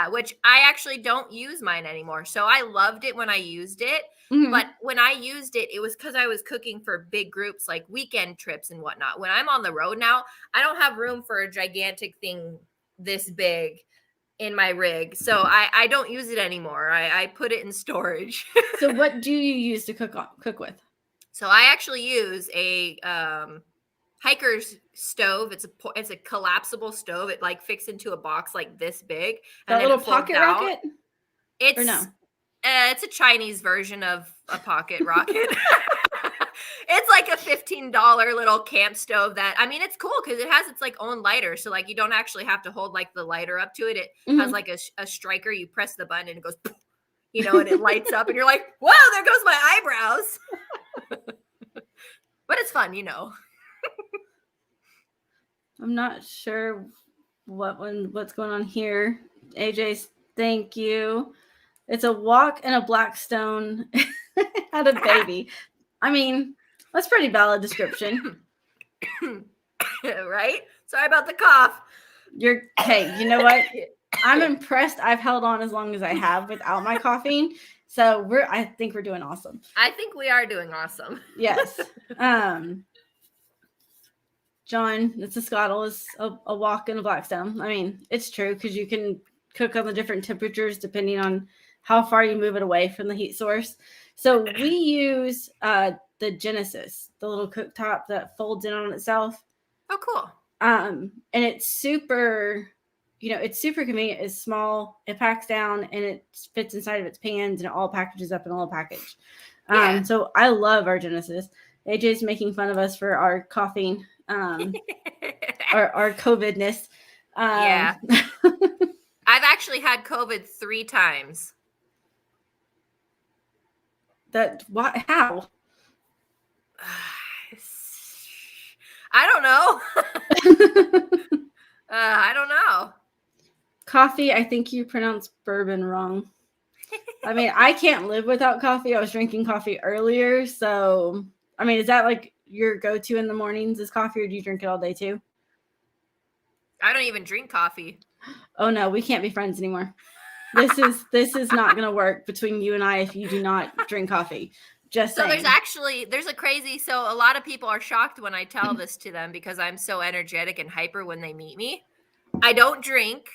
Which I actually don't use mine anymore. So I loved it when I used it, but when I used it, it was because I was cooking for big groups, like weekend trips and whatnot. When I'm on the road now, I don't have room for a gigantic thing this big in my rig, so I don't use it anymore. I put it in storage. So what do you use to cook with? So I actually use a hiker's stove. It's a collapsible stove. It like fits into a box like this big. And a little pocket rocket? Or no? It's a Chinese version of a pocket rocket. It's like a $15 little camp stove that, I mean, it's cool because it has its like own lighter. So like you don't actually have to hold like the lighter up to it. It has like a striker. You press the button and it goes, and it lights up and you're like, whoa, there goes my eyebrows. But it's fun, I'm not sure what's going on here. AJ's, thank you. It's a wok and a Blackstone had a baby. I mean, that's pretty valid description. Right? Sorry about the cough. Hey, you know what? I'm impressed I've held on as long as I have without my coughing. So I think we're doing awesome. I think we are doing awesome. Yes. John, it's a Skittle, is a walk in a Blackstone. I mean, it's true because you can cook on the different temperatures depending on how far you move it away from the heat source. So we use the Genesis, the little cooktop that folds in on itself. Oh, cool. And it's super, it's super convenient. It's small, it packs down, and it fits inside of its pans, and it all packages up in a little package. Yeah. So I love our Genesis. AJ's making fun of us for our coughing, our COVIDness. Yeah. I've actually had COVID 3 times. How? I don't know. I don't know. Coffee, I think you pronounced bourbon wrong. I mean, I can't live without coffee. I was drinking coffee earlier. So, I mean, is that like your go-to in the mornings is coffee, or do you drink it all day too? I don't even drink coffee. Oh no, we can't be friends anymore. This is not going to work between you and I if you do not drink coffee. Just saying. There's a crazy, so a lot of people are shocked when I tell this to them because I'm so energetic and hyper when they meet me. I don't drink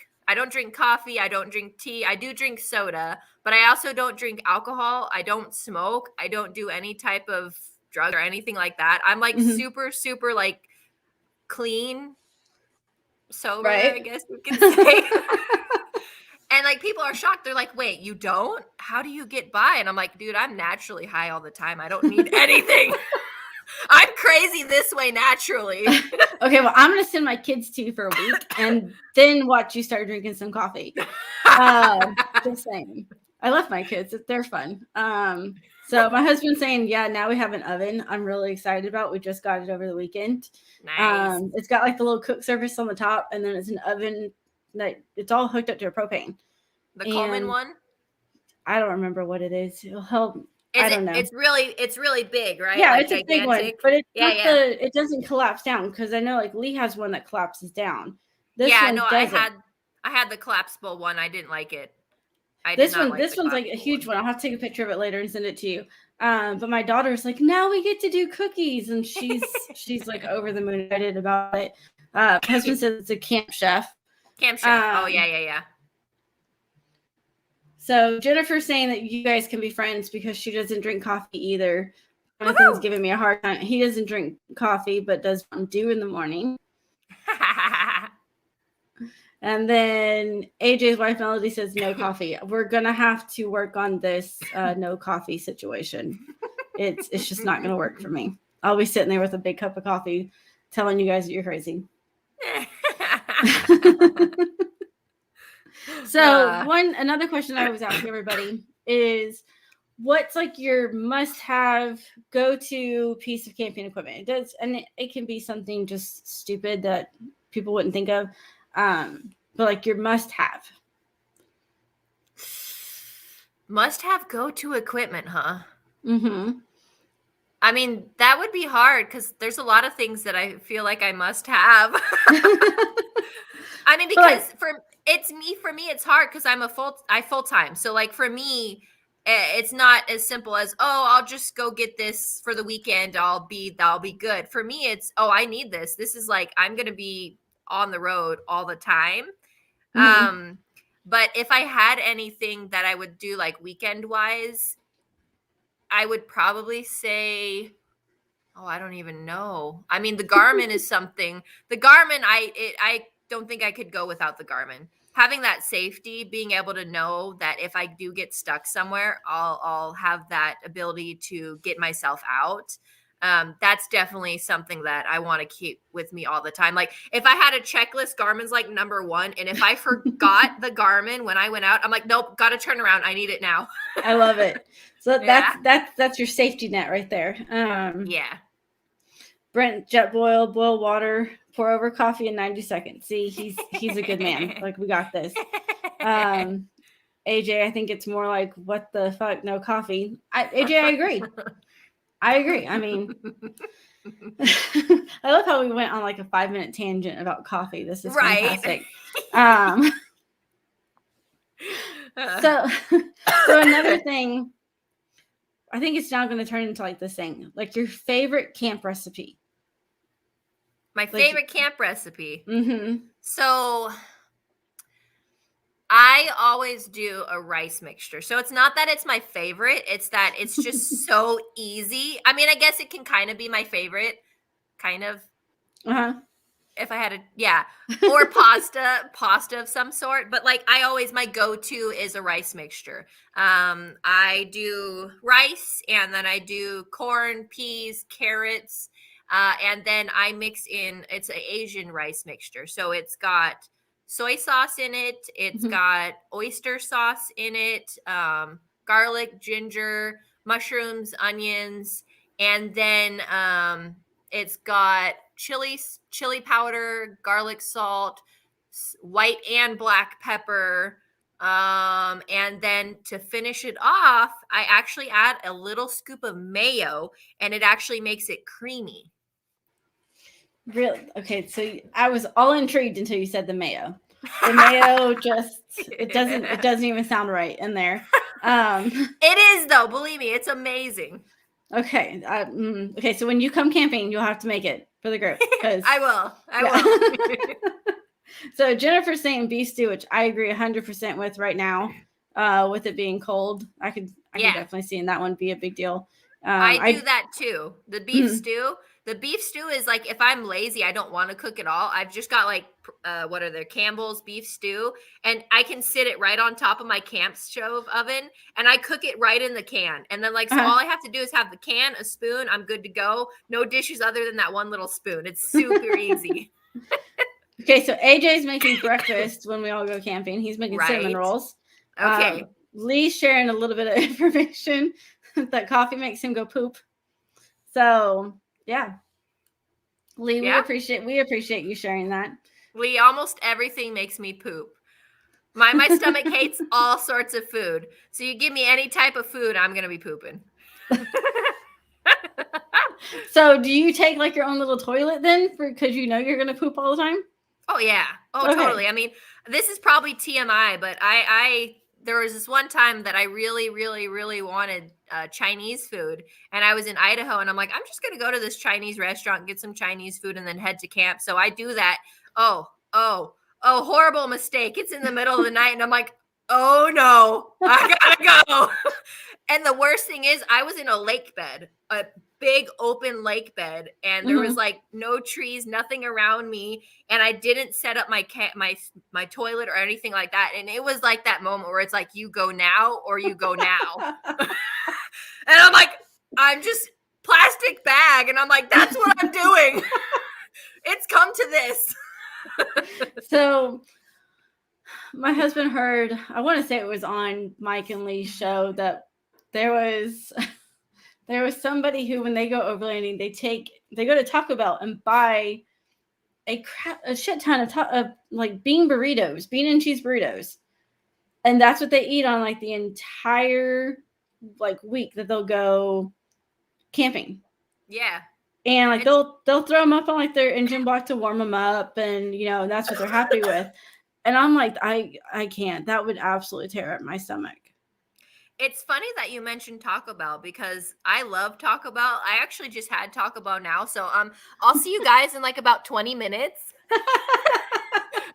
coffee. I don't drink tea. I do drink soda, but I also don't drink alcohol. I don't smoke. I don't do any type of drug or anything like that. I'm like super, super like clean, sober, right? I guess you can say. And like people are shocked. They're like, wait, you don't? How do you get by? And I'm like, dude, I'm naturally high all the time. I don't need anything. I'm crazy this way naturally. Okay, well, I'm going to send my kids to you for a week and then watch you start drinking some coffee. Just saying. I love my kids. They're fun. So my husband's saying, yeah, now we have an oven I'm really excited about. We just got it over the weekend. Nice. It's got like the little cook surface on the top, and then it's an oven that it's all hooked up to a propane. The Coleman one? I don't remember what it is. It'll help. I don't know. It's really big, right? Yeah, like it's gigantic. A big one, but it's it doesn't collapse down because I know like Lee has one that collapses down. This one doesn't. I had the collapsible one. I didn't like it. This one's like a huge one. I'll have to take a picture of it later and send it to you. But my daughter's like, now we get to do cookies, and she's like over the moon excited about it. My husband says it's a camp chef. Camp chef. Oh yeah. So Jennifer's saying that you guys can be friends because she doesn't drink coffee either. Jonathan's giving me a hard time. He doesn't drink coffee, but does Mountain Dew in the morning. And then AJ's wife Melody says no coffee. We're gonna have to work on this no coffee situation. It's just not gonna work for me. I'll be sitting there with a big cup of coffee, telling you guys that you're crazy. So another question I always ask everybody is, what's like your must-have go-to piece of camping equipment? It can be something just stupid that people wouldn't think of, but like your must-have go-to equipment, huh? I mean, that would be hard because there's a lot of things that I feel like I must have. I mean, because for me, it's hard because I full-time. So like for me, it's not as simple as, oh, I'll just go get this for the weekend. I'll be good. For me, it's, oh, I need this. This is like, I'm going to be on the road all the time. But if I had anything that I would do like weekend wise, I would probably say, oh, I don't even know. I mean, the Garmin is something. The Garmin, I don't think I could go without the Garmin. Having that safety, being able to know that if I do get stuck somewhere, I'll have that ability to get myself out. That's definitely something that I want to keep with me all the time. Like if I had a checklist, Garmin's like number one. And if I forgot the Garmin when I went out, I'm like, nope, got to turn around. I need it now. I love it. So that's your safety net right there. Yeah. Brent, jet boil water, pour over coffee in 90 seconds. See, he's a good man. Like, we got this. AJ, I think it's more like, what the fuck, no coffee. AJ, I agree. I mean, I love how we went on like a 5-minute tangent about coffee. This is fantastic. So another thing, I think it's now going to turn into like this thing, like your favorite camp recipe. My favorite camp recipe. Mm-hmm. So I always do a rice mixture. So it's not that it's my favorite. It's that it's just so easy. I mean, I guess it can kind of be my favorite. Kind of. Uh-huh. If I had or pasta of some sort. But like my go-to is a rice mixture. I do rice, and then I do corn, peas, carrots, and then I mix in. It's an Asian rice mixture, so it's got soy sauce in it. It's got oyster sauce in it, garlic, ginger, mushrooms, onions, and then it's got chili powder, garlic salt, white and black pepper. And then to finish it off, I actually add a little scoop of mayo, and it actually makes it creamy. Really? Okay, so I was all intrigued until you said the mayo. The mayo just it doesn't even sound right in there. It is though, believe me, it's amazing. Okay. Okay, so when you come camping, you'll have to make it for the group. I will. So Jennifer's saying beef stew, which I agree 100% with right now. With it being cold, I can definitely see that one be a big deal. I do that too. The beef stew. The beef stew is like, if I'm lazy, I don't want to cook at all. I've just got like, what are there? Campbell's beef stew. And I can sit it right on top of my camp stove oven, and I cook it right in the can. And then so all I have to do is have the can, a spoon. I'm good to go. No dishes other than that one little spoon. It's super easy. Okay. So AJ's making breakfast when we all go camping. He's making cinnamon rolls. Okay. Lee's sharing a little bit of information that coffee makes him go poop. So yeah, Lee, we appreciate you sharing that. Lee, almost everything makes me poop. My stomach hates all sorts of food. So you give me any type of food, I'm gonna be pooping. So do you take like your own little toilet then, because you know you're gonna poop all the time? Oh yeah. Oh, okay. Totally. I mean, this is probably TMI, but I there was this one time that I really, really, really wanted Chinese food, and I was in Idaho, and I'm like, I'm just gonna go to this Chinese restaurant, get some Chinese food, and then head to camp. So I do that. Oh, horrible mistake. It's in the middle of the night, and I'm like, oh no, I gotta go. And the worst thing is, I was in a lake bed, a big open lake bed, and there was like no trees, nothing around me, and I didn't set up my toilet or anything like that. And it was like that moment where it's like, you go now or you go now. And I'm like, I'm just plastic bag, and I'm like, that's what I'm doing. It's come to this. So my husband heard, I want to say it was on Mike and Lee's show, that there was somebody who, when they go overlanding, they go to Taco Bell and buy a shit ton of like bean and cheese burritos, and that's what they eat on like the entire like week that they'll go camping. Yeah. And like they'll throw them up on like their engine block to warm them up, and that's what they're happy with. And I'm like, I can't. That would absolutely tear up my stomach. It's funny that you mentioned Taco Bell, because I love Taco Bell. I actually just had Taco Bell now. So I'll see you guys in like about 20 minutes.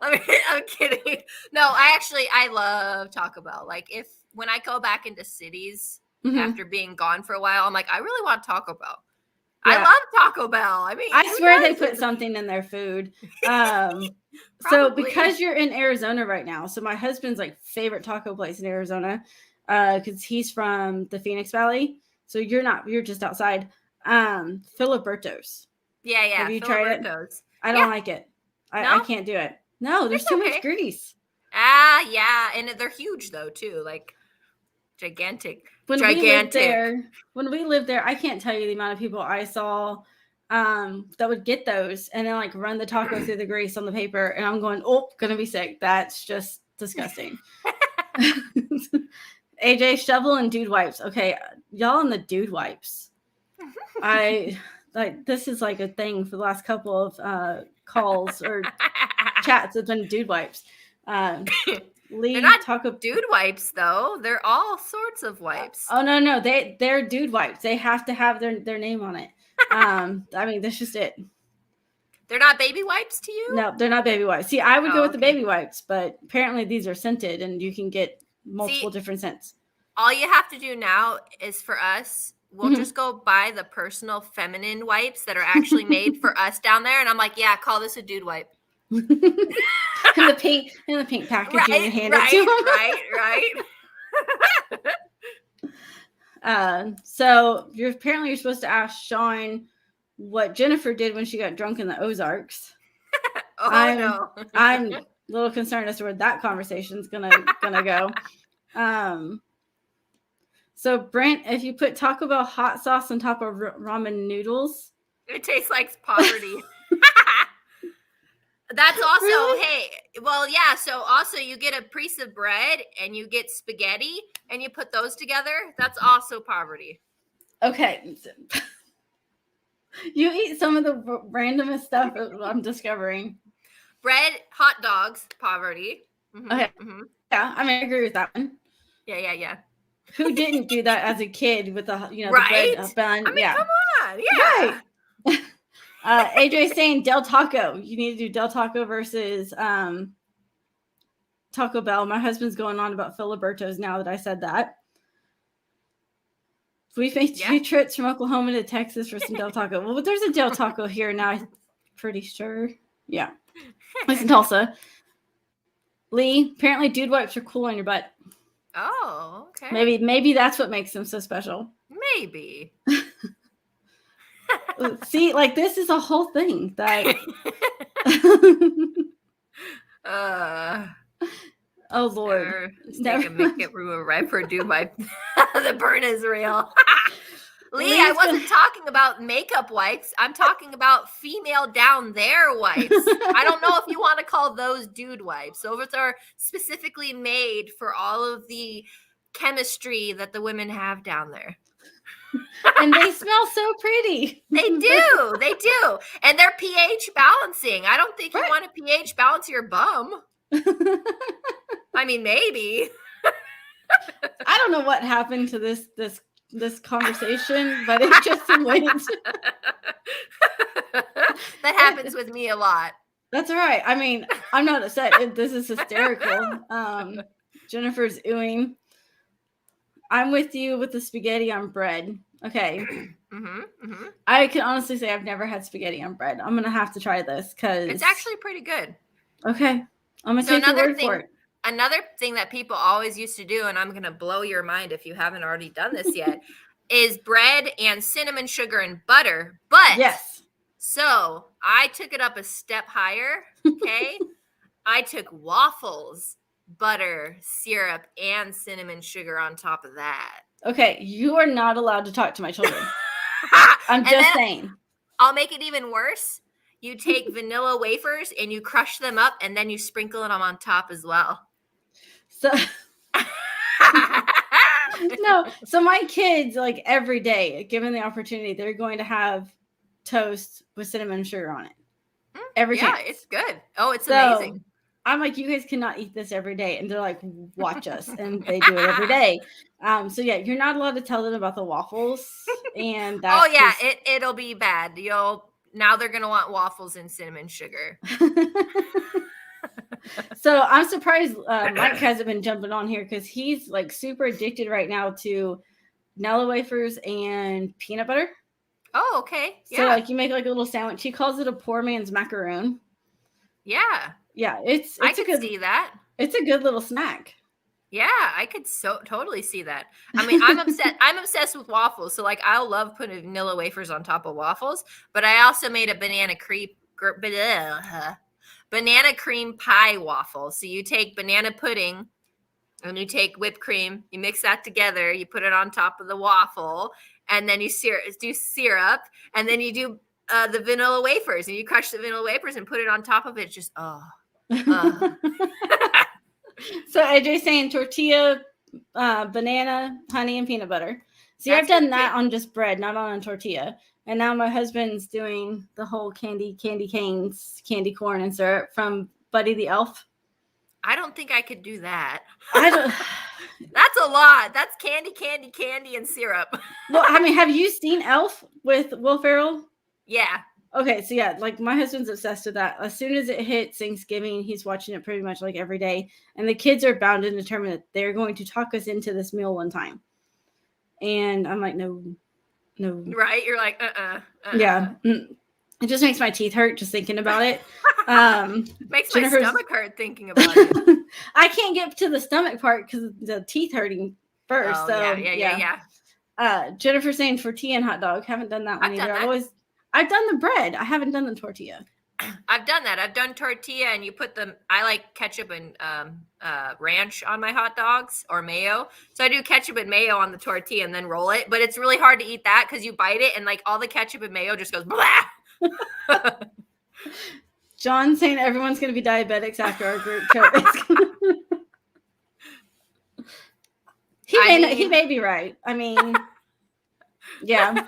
I'm kidding. No, I love Taco Bell. Like when I go back into cities after being gone for a while, I'm like, I really want Taco Bell. Yeah. I love Taco Bell. I mean, I swear they put something in their food. So because you're in Arizona right now, so my husband's like favorite taco place in Arizona, because he's from the Phoenix Valley. So you're just outside. Filiberto's. Yeah. Have you tried it? I don't like it. I can't do it. No, there's too much grease. Yeah, and they're huge though too, like gigantic. When we lived there, I can't tell you the amount of people I saw that would get those and then like run the taco through the grease on the paper, and I'm going, oh, gonna be sick. That's just disgusting. AJ, shovel and dude wipes. Okay, y'all on the dude wipes. This is like a thing for the last couple of calls or chats. It's been dude wipes. They're not dude wipes though. They're all sorts of wipes. Oh no, they're dude wipes. They have to have their name on it. I mean, that's just it. They're not baby wipes to you? No, they're not baby wipes. See, I would go with the baby wipes, but apparently these are scented and you can get multiple different scents. All you have to do now is for us, we'll just go buy the personal feminine wipes that are actually made for us down there. And I'm like, yeah, call this a dude wipe. in the pink packaging and hand it to them. Right. So you're supposed to ask Sean what Jennifer did when she got drunk in the Ozarks. No. I'm a little concerned as to where that conversation's gonna go. So Brent, if you put Taco Bell hot sauce on top of ramen noodles, it tastes like poverty. That's also, really? Hey, well, yeah. So also you get a piece of bread and you get spaghetti and you put those together. That's also poverty. Okay. You eat some of the randomest stuff I'm discovering. Bread, hot dogs, poverty. Mm-hmm, okay. Mm-hmm. Yeah, I mean, I agree with that one. Yeah. Who didn't do that as a kid with the, right? The bread bun? I mean, come on. Yeah. Right. AJ saying Del Taco. You need to do Del Taco versus Taco Bell. My husband's going on about Filiberto's now that I said that. We've made 2 trips from Oklahoma to Texas for some Del Taco. Well, but there's a Del Taco here now, I'm pretty sure. Yeah. It's in Tulsa. Lee, apparently dude wipes are cool on your butt. Oh, okay. Maybe that's what makes them so special. Maybe. See, like this is a whole thing that oh Lord. Never make it right for dude wipe. The burn is real. Lee, I wasn't talking about makeup wipes. I'm talking about female down there wipes. I don't know if you want to call those dude wipes. Those are specifically made for all of the chemistry that the women have down there. And they smell so pretty. They do. And they're pH balancing. I don't think you want to pH balance your bum. I mean, maybe. I don't know what happened to this conversation, but it just went. That happens with me a lot. That's all right. I mean, I'm not upset. This is hysterical. Jennifer's oohing. I'm with you with the spaghetti on bread. Okay. I can honestly say I've never had spaghetti on bread. I'm gonna have to try this because it's actually pretty good. Okay, I'm gonna take your word for it. Another thing that people always used to do, and I'm gonna blow your mind if you haven't already done this yet, is bread and cinnamon sugar and butter. But yes, so I took it up a step higher. Okay, I took waffles, butter, syrup, and cinnamon sugar on top of that. Okay, you are not allowed to talk to my children. I'm just saying. I'll make it even worse. You take vanilla wafers and you crush them up, and then you sprinkle them on top as well. So, so my kids, like every day, given the opportunity, they're going to have toast with cinnamon and sugar on it. Every chance. Yeah, it's good. Oh, it's amazing. I'm like, you guys cannot eat this every day. And they're like, watch us. And they do it every day. So yeah, you're not allowed to tell them about the waffles. And that it'll be bad. Now they're going to want waffles and cinnamon sugar. So I'm surprised Mike hasn't been jumping on here because he's like super addicted right now to Nilla wafers and peanut butter. Oh, okay. Yeah. So like you make like a little sandwich. He calls it a poor man's macaroon. Yeah. Yeah, I could see that. It's a good little snack. Yeah, I could totally see that. I mean, I'm obsessed with waffles. So like I'll love putting vanilla wafers on top of waffles, but I also made a banana cream pie waffle. So you take banana pudding and you take whipped cream, you mix that together, you put it on top of the waffle, and then you do syrup, and then you do the vanilla wafers, and you crush the vanilla wafers and put it on top of it. Just So AJ's saying tortilla, banana, honey, and peanut butter. See, I've done that on just bread, not on a tortilla. And now my husband's doing the whole candy canes, candy corn and syrup from Buddy the Elf. I don't think I could do that. That's a lot. That's candy, and syrup. Well, I mean, have you seen Elf with Will Ferrell? Yeah. Okay, so yeah, like my husband's obsessed with that. As soon as it hits Thanksgiving, he's watching it pretty much like every day. And the kids are bound and determined that they're going to talk us into this meal one time. And I'm like, no. Right? You're like, Yeah. It just makes my teeth hurt just thinking about it. Makes my stomach hurt thinking about it. I can't get to the stomach part because the teeth hurting first. Oh, so yeah. Jennifer's saying tortilla and hot dog. Haven't done that one either. I've done the bread. I haven't done the tortilla. I've done that. I've done tortilla, and you put I like ketchup and ranch on my hot dogs, or mayo. So I do ketchup and mayo on the tortilla and then roll it. But it's really hard to eat that because you bite it and like all the ketchup and mayo just goes blah. John's saying everyone's going to be diabetics after our group trip. He may be right. I mean, yeah.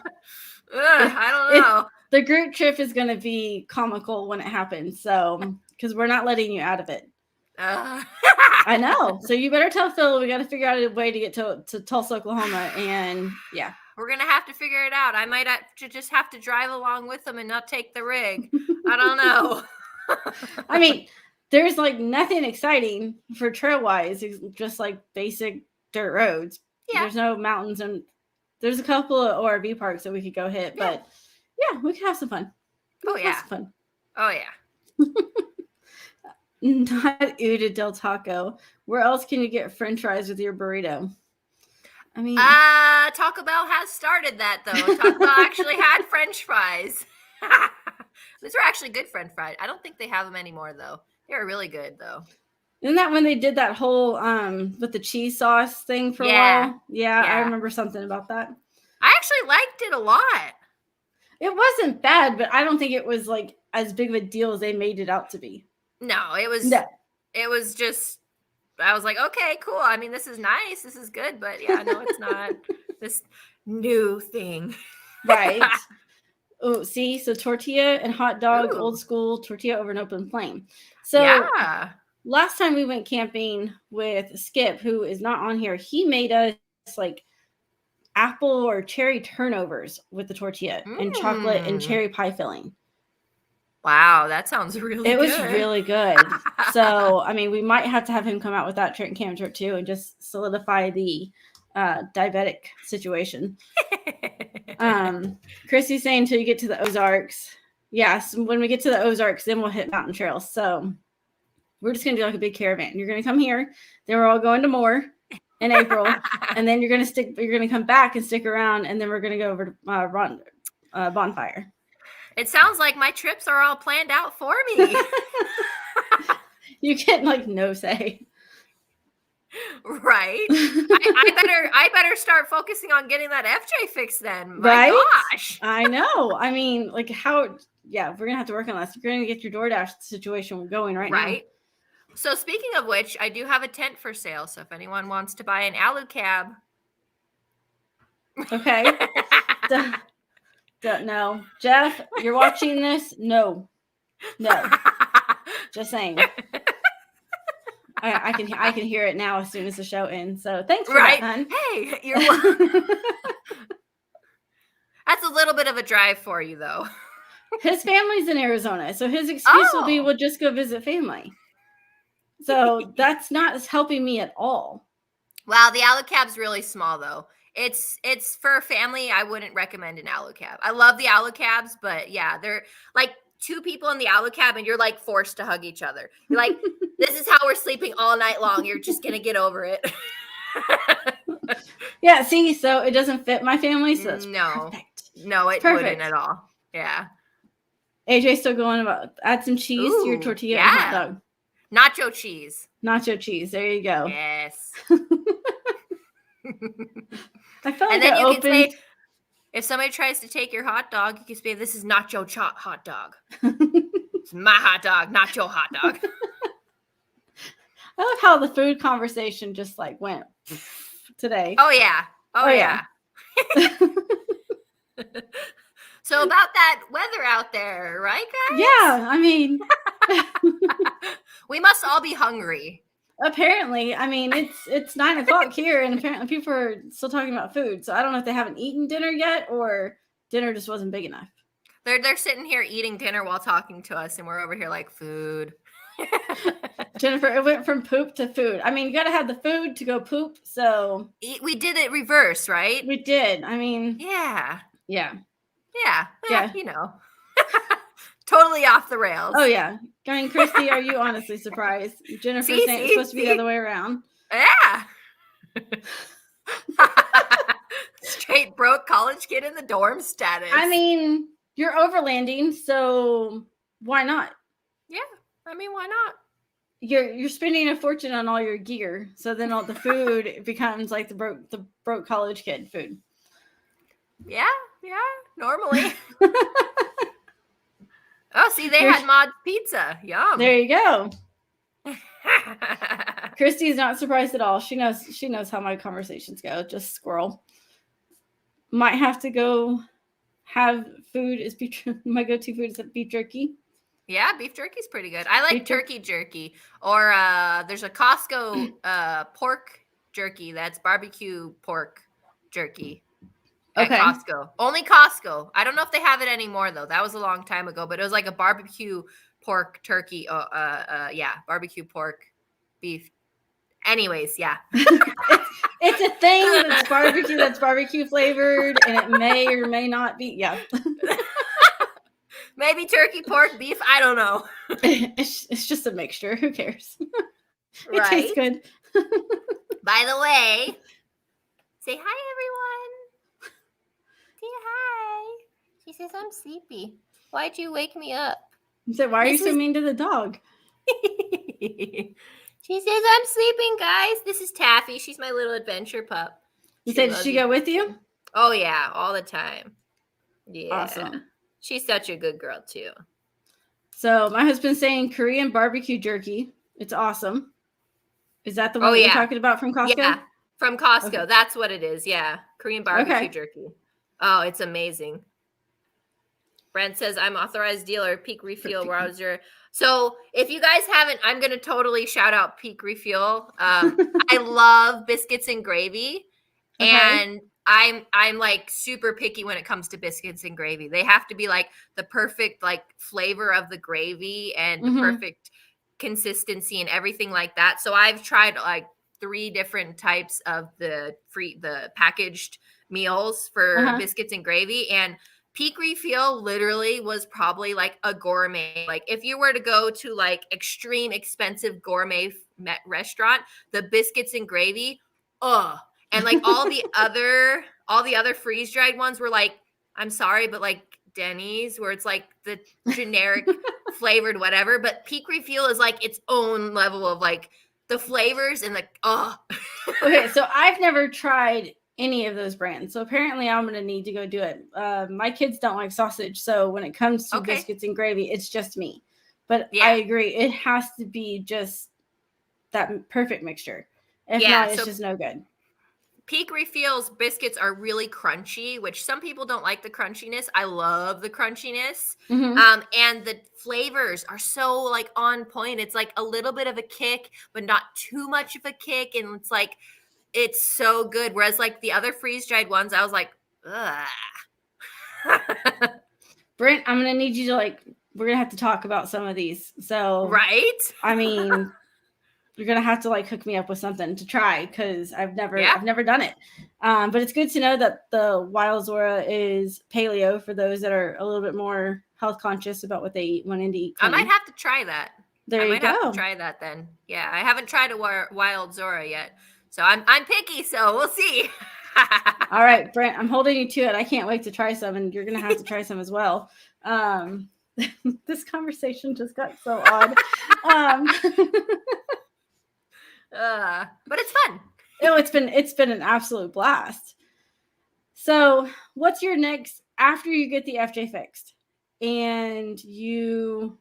I don't know. The group trip is going to be comical when it happens. So, because we're not letting you out of it. I know. So you better tell Phil we got to figure out a way to get to Tulsa, Oklahoma. And yeah. We're going to have to figure it out. I might just have to drive along with them and not take the rig. I don't know. I mean, there's like nothing exciting for trail wise. It's just like basic dirt roads. Yeah. There's no mountains, and there's a couple of ORV parks that we could go hit. Yeah. But yeah, we could have some fun. Have some fun. Oh, yeah. Not Uda del Taco. Where else can you get French fries with your burrito? I mean, Taco Bell has started that though. Taco Bell actually had French fries. These were actually good French fries. I don't think they have them anymore though. They were really good though. Isn't that when they did that whole with the cheese sauce thing for a while? Yeah, I remember something about that. I actually liked it a lot. It wasn't bad, but I don't think it was like as big of a deal as they made it out to be. No, it was. No. It was just. I was like, okay, cool. I mean, this is nice. This is good, but yeah, no, it's not this new thing. Right. Oh, see, so tortilla and hot dog, old school tortilla over an open flame. So last time we went camping with Skip, who is not on here, he made us like apple or cherry turnovers with the tortilla and chocolate and cherry pie filling. Wow, that sounds really good. It was really good. So, I mean, we might have to have him come out with that camp trip too and just solidify the diabetic situation. Chrissy's saying until you get to the Ozarks. Yes, when we get to the Ozarks, then we'll hit mountain trails. So we're just going to do like a big caravan. You're going to come here. Then we're all going to Moore in April. And then you're going to come back and stick around. And then we're going to go over to Bonfire. It sounds like my trips are all planned out for me. You get like no say. Right. I better start focusing on getting that FJ fixed then. My gosh. I know. I mean, like we're going to have to work on this. You're going to get your DoorDash situation going right now. So speaking of which, I do have a tent for sale. So if anyone wants to buy an alu cab. Okay. No. Jeff, you're watching this? No. Just saying. I can hear it now as soon as the show ends. So thanks for that, hon. Hey, you're welcome. That's a little bit of a drive for you, though. His family's in Arizona, so his excuse will be, we'll just go visit family. So that's not helping me at all. Wow, the alu cab's really small, though. It's for a family. I wouldn't recommend an alu cab. I love the alu cabs, but yeah, they're like two people in the alu cab and you're like forced to hug each other. You're like, this is how we're sleeping all night long. You're just going to get over it. Yeah. See, so it doesn't fit my family. So it's perfect. No, it wouldn't at all. Yeah. AJ's still going about add some cheese to your tortilla and hot dog. Nacho cheese. There you go. Yes. I felt like I opened... say, if somebody tries to take your hot dog, you can say, this is not your hot dog. It's my hot dog, not your hot dog. I love how the food conversation just like went today. Oh, yeah. Oh yeah. So about that weather out there, right, guys? Yeah, I mean. We must all be hungry. Apparently, I mean, it's 9:00 here, and apparently people are still talking about food. So I don't know if they haven't eaten dinner yet or dinner just wasn't big enough. They're sitting here eating dinner while talking to us, and we're over here like food. Jennifer, it went from poop to food. I mean, you got to have the food to go poop. So we did it reverse, right? We did. I mean, yeah. Yeah. You know, totally off the rails. Oh yeah. I mean, Christy, are you honestly surprised? Jennifer's saying it's supposed to be the other way around. Yeah. Straight broke college kid in the dorm status. I mean, you're overlanding, so why not? Yeah, I mean, why not? You're spending a fortune on all your gear, so then all the food becomes like the broke college kid food. Yeah, normally. Oh, see, they had Mod's Pizza. Yum. There you go. Christy's not surprised at all. She knows how my conversations go. Just squirrel. Might have to go have food as beef. My go-to food is beef jerky. Yeah, beef jerky's pretty good. I like turkey jerky. Or there's a Costco pork jerky that's barbecue pork jerky at Costco. Only Costco. I don't know if they have it anymore though. That was a long time ago, but it was like a barbecue pork turkey. Barbecue pork beef. Anyways, yeah. It's a thing that's barbecue flavored, and it may or may not be. Yeah. Maybe turkey, pork, beef. I don't know. It's just a mixture. Who cares? It tastes good. By the way, say hi, everyone. Say hi. She says, I'm sleepy. Why'd you wake me up? So why are you so mean to the dog? She says, I'm sleeping, guys. This is Taffy. She's my little adventure pup. You said, did she go with you? Oh, yeah. All the time. Yeah. Awesome. She's such a good girl, too. So my husband's saying Korean barbecue jerky. It's awesome. Is that the one you're talking about from Costco? Yeah, from Costco. Okay. That's what it is. Yeah. Korean barbecue jerky. Oh, it's amazing. Brent says, I'm authorized dealer, Peak Refuel browser. So if you guys haven't, I'm going to totally shout out Peak Refuel. I love biscuits and gravy. Okay. And I'm like super picky when it comes to biscuits and gravy. They have to be like the perfect like flavor of the gravy and the perfect consistency and everything like that. So I've tried like 3 different types of the packaged meals for biscuits and gravy, and Peak Refuel literally was probably like a gourmet. Like if you were to go to like extreme expensive gourmet restaurant, the biscuits and gravy, and like all the other freeze dried ones were like, I'm sorry, but like Denny's, where it's like the generic flavored whatever. But Peak Refuel is like its own level of like the flavors and like Okay, so I've never tried any of those brands, so apparently I'm gonna need to go do it. My kids don't like sausage, so when it comes to biscuits and gravy, it's just me. But I agree, it has to be just that perfect mixture. If not, it's just no good. Peak Refuel's biscuits are really crunchy, which some people don't like the crunchiness. I love the crunchiness. And the flavors are so like on point. It's like a little bit of a kick, but not too much of a kick. And it's like, it's so good. Whereas like the other freeze-dried ones, I was like, ugh. Brent, I'm going to need you to we're going to have to talk about some of these. So, right. I mean, you're going to have to hook me up with something to try, because I've never done it. But it's good to know that the Wild Zora is paleo for those that are a little bit more health conscious about what they eat, wanting to eat clean. I might have to try that. There you go. I might have to try that then. Yeah, I haven't tried a Wild Zora yet. So I'm picky, so we'll see. All right, Brent, I'm holding you to it. I can't wait to try some, and you're going to have to try some as well. This conversation just got so odd. But it's fun. No, it's been an absolute blast. So what's your next, after you get the FJ fixed and you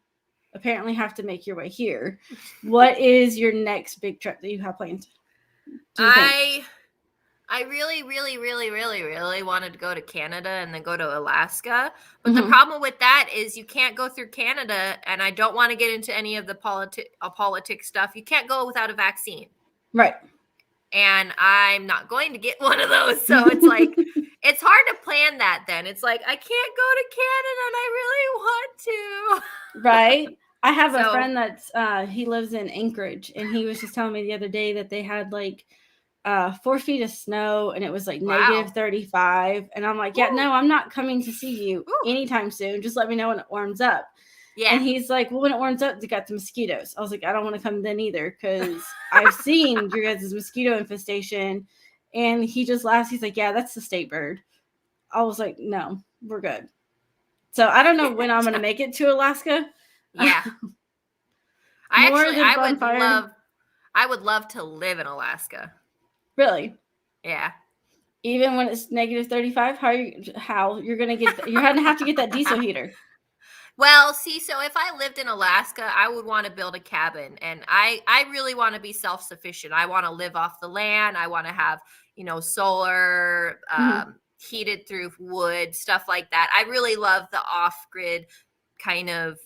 apparently have to make your way here, what is your next big trip that you have planned? I really, really, really, really, really wanted to go to Canada and then go to Alaska. But the problem with that is you can't go through Canada, and I don't want to get into any of the politics stuff. You can't go without a vaccine. Right. And I'm not going to get one of those. So it's like, It's hard to plan that then. It's like, I can't go to Canada and I really want to. Right. I have a friend that's he lives in Anchorage, and he was just telling me the other day that they had like 4 feet of snow, and it was like negative 35. And I'm like, yeah, no, I'm not coming to see you anytime soon. Just let me know when it warms up. Yeah. And he's like, well, when it warms up, they got the mosquitoes. I was like, I don't want to come then either, because I've seen your guys' mosquito infestation. And he just laughs. He's like, yeah, that's the state bird. I was like, no, we're good. So I don't know when I'm going to make it to Alaska. Yeah. I would love to live in Alaska. Really? Yeah. Even when it's negative 35, how you're going to get, you're going to have to get that diesel heater. Well, see, so if I lived in Alaska, I would want to build a cabin, and I really want to be self-sufficient. I want to live off the land. I want to have, solar, heated through wood, stuff like that. I really love the off-grid kind of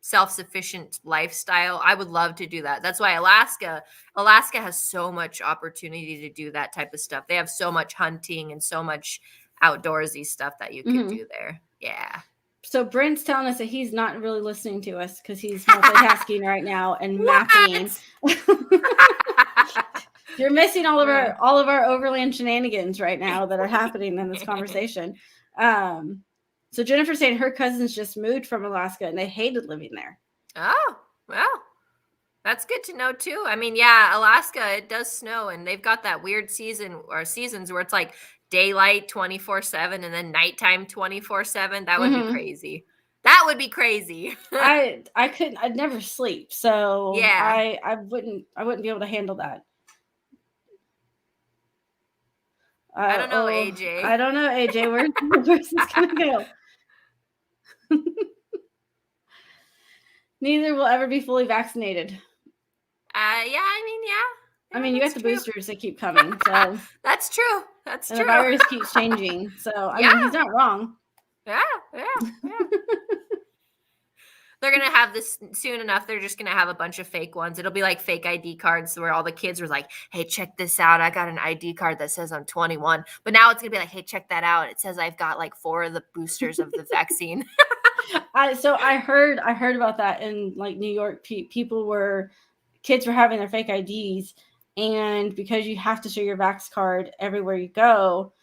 self-sufficient lifestyle. I would love to do that. That's why Alaska has so much opportunity to do that type of stuff. They have so much hunting and so much outdoorsy stuff that you could do there. Yeah. So Brent's telling us that he's not really listening to us because he's multitasking right now and mapping. You're missing all of our overland shenanigans right now that are happening in this conversation. So Jennifer's saying her cousins just moved from Alaska and they hated living there. Oh, well, that's good to know too. I mean, yeah, Alaska, it does snow, and they've got that weird seasons where it's like daylight 24/7 and then nighttime 24/7. That would be crazy. That would be crazy. I'd never sleep. So yeah, I wouldn't be able to handle that. I don't know, AJ. I don't know, AJ. Where's this gonna go? Neither will ever be fully vaccinated. Yeah, I mean, you got the boosters that keep coming. So that's true. That's true. The virus keeps changing. So I mean, he's not wrong. Yeah. They're going to have this soon enough. They're just going to have a bunch of fake ones. It'll be like fake ID cards where all the kids were like, hey, check this out. I got an ID card that says I'm 21. But now it's going to be like, hey, check that out. It says I've got like 4 of the boosters of the vaccine. So I heard about that in like New York. Kids were having their fake IDs. And because you have to show your vax card everywhere you go,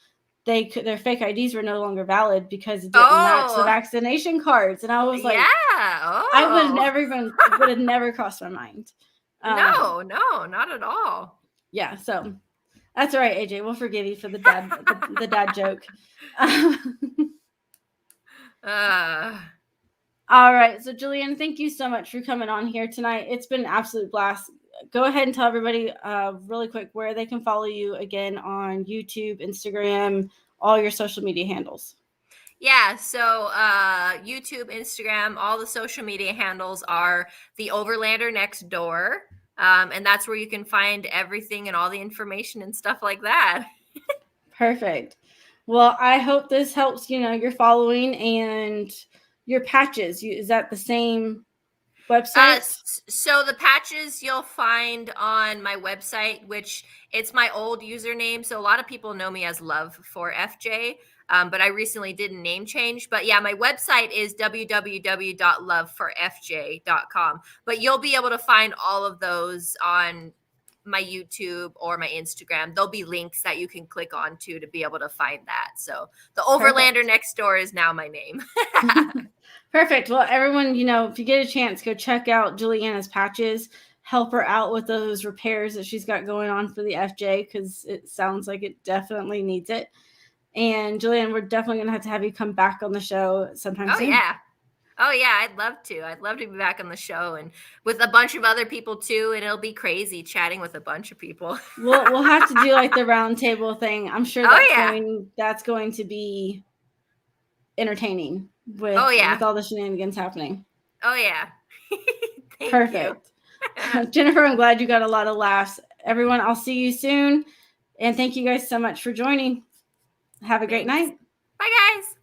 their fake IDs were no longer valid because it didn't match the vaccination cards. And I was like, I would have never crossed my mind. No, not at all. Yeah. So that's all right, AJ. We'll forgive you for the dad, the dad joke. All right. So Julianne, thank you so much for coming on here tonight. It's been an absolute blast. Go ahead and tell everybody really quick where they can follow you again on YouTube, Instagram, all your social media handles. Yeah, so YouTube, Instagram, all the social media handles are the Overlander Next Door. And that's where you can find everything and all the information and stuff like that. Perfect. Well, I hope this helps, your following and your patches. Is that the same website? So the patches you'll find on my website, which it's my old username. So a lot of people know me as Love for FJ, but I recently did a name change. But yeah, my website is www.loveforfj.com. But you'll be able to find all of those on my YouTube or my Instagram. There'll be links that you can click on to be able to find that. So the Overlander Next Door is now my name. Perfect. Well, everyone, if you get a chance, go check out Julianna's patches. Help her out with those repairs that she's got going on for the FJ, because it sounds like it definitely needs it. And Julianne, we're definitely going to have you come back on the show sometime soon. Oh, yeah. I'd love to. I'd love to be back on the show and with a bunch of other people, too. And it'll be crazy chatting with a bunch of people. We'll have to do like the round table thing. I'm sure that's going to be entertaining with all the shenanigans happening. Oh, yeah. Perfect. Jennifer, I'm glad you got a lot of laughs. Everyone, I'll see you soon. And thank you guys so much for joining. Have a great night. Bye, guys.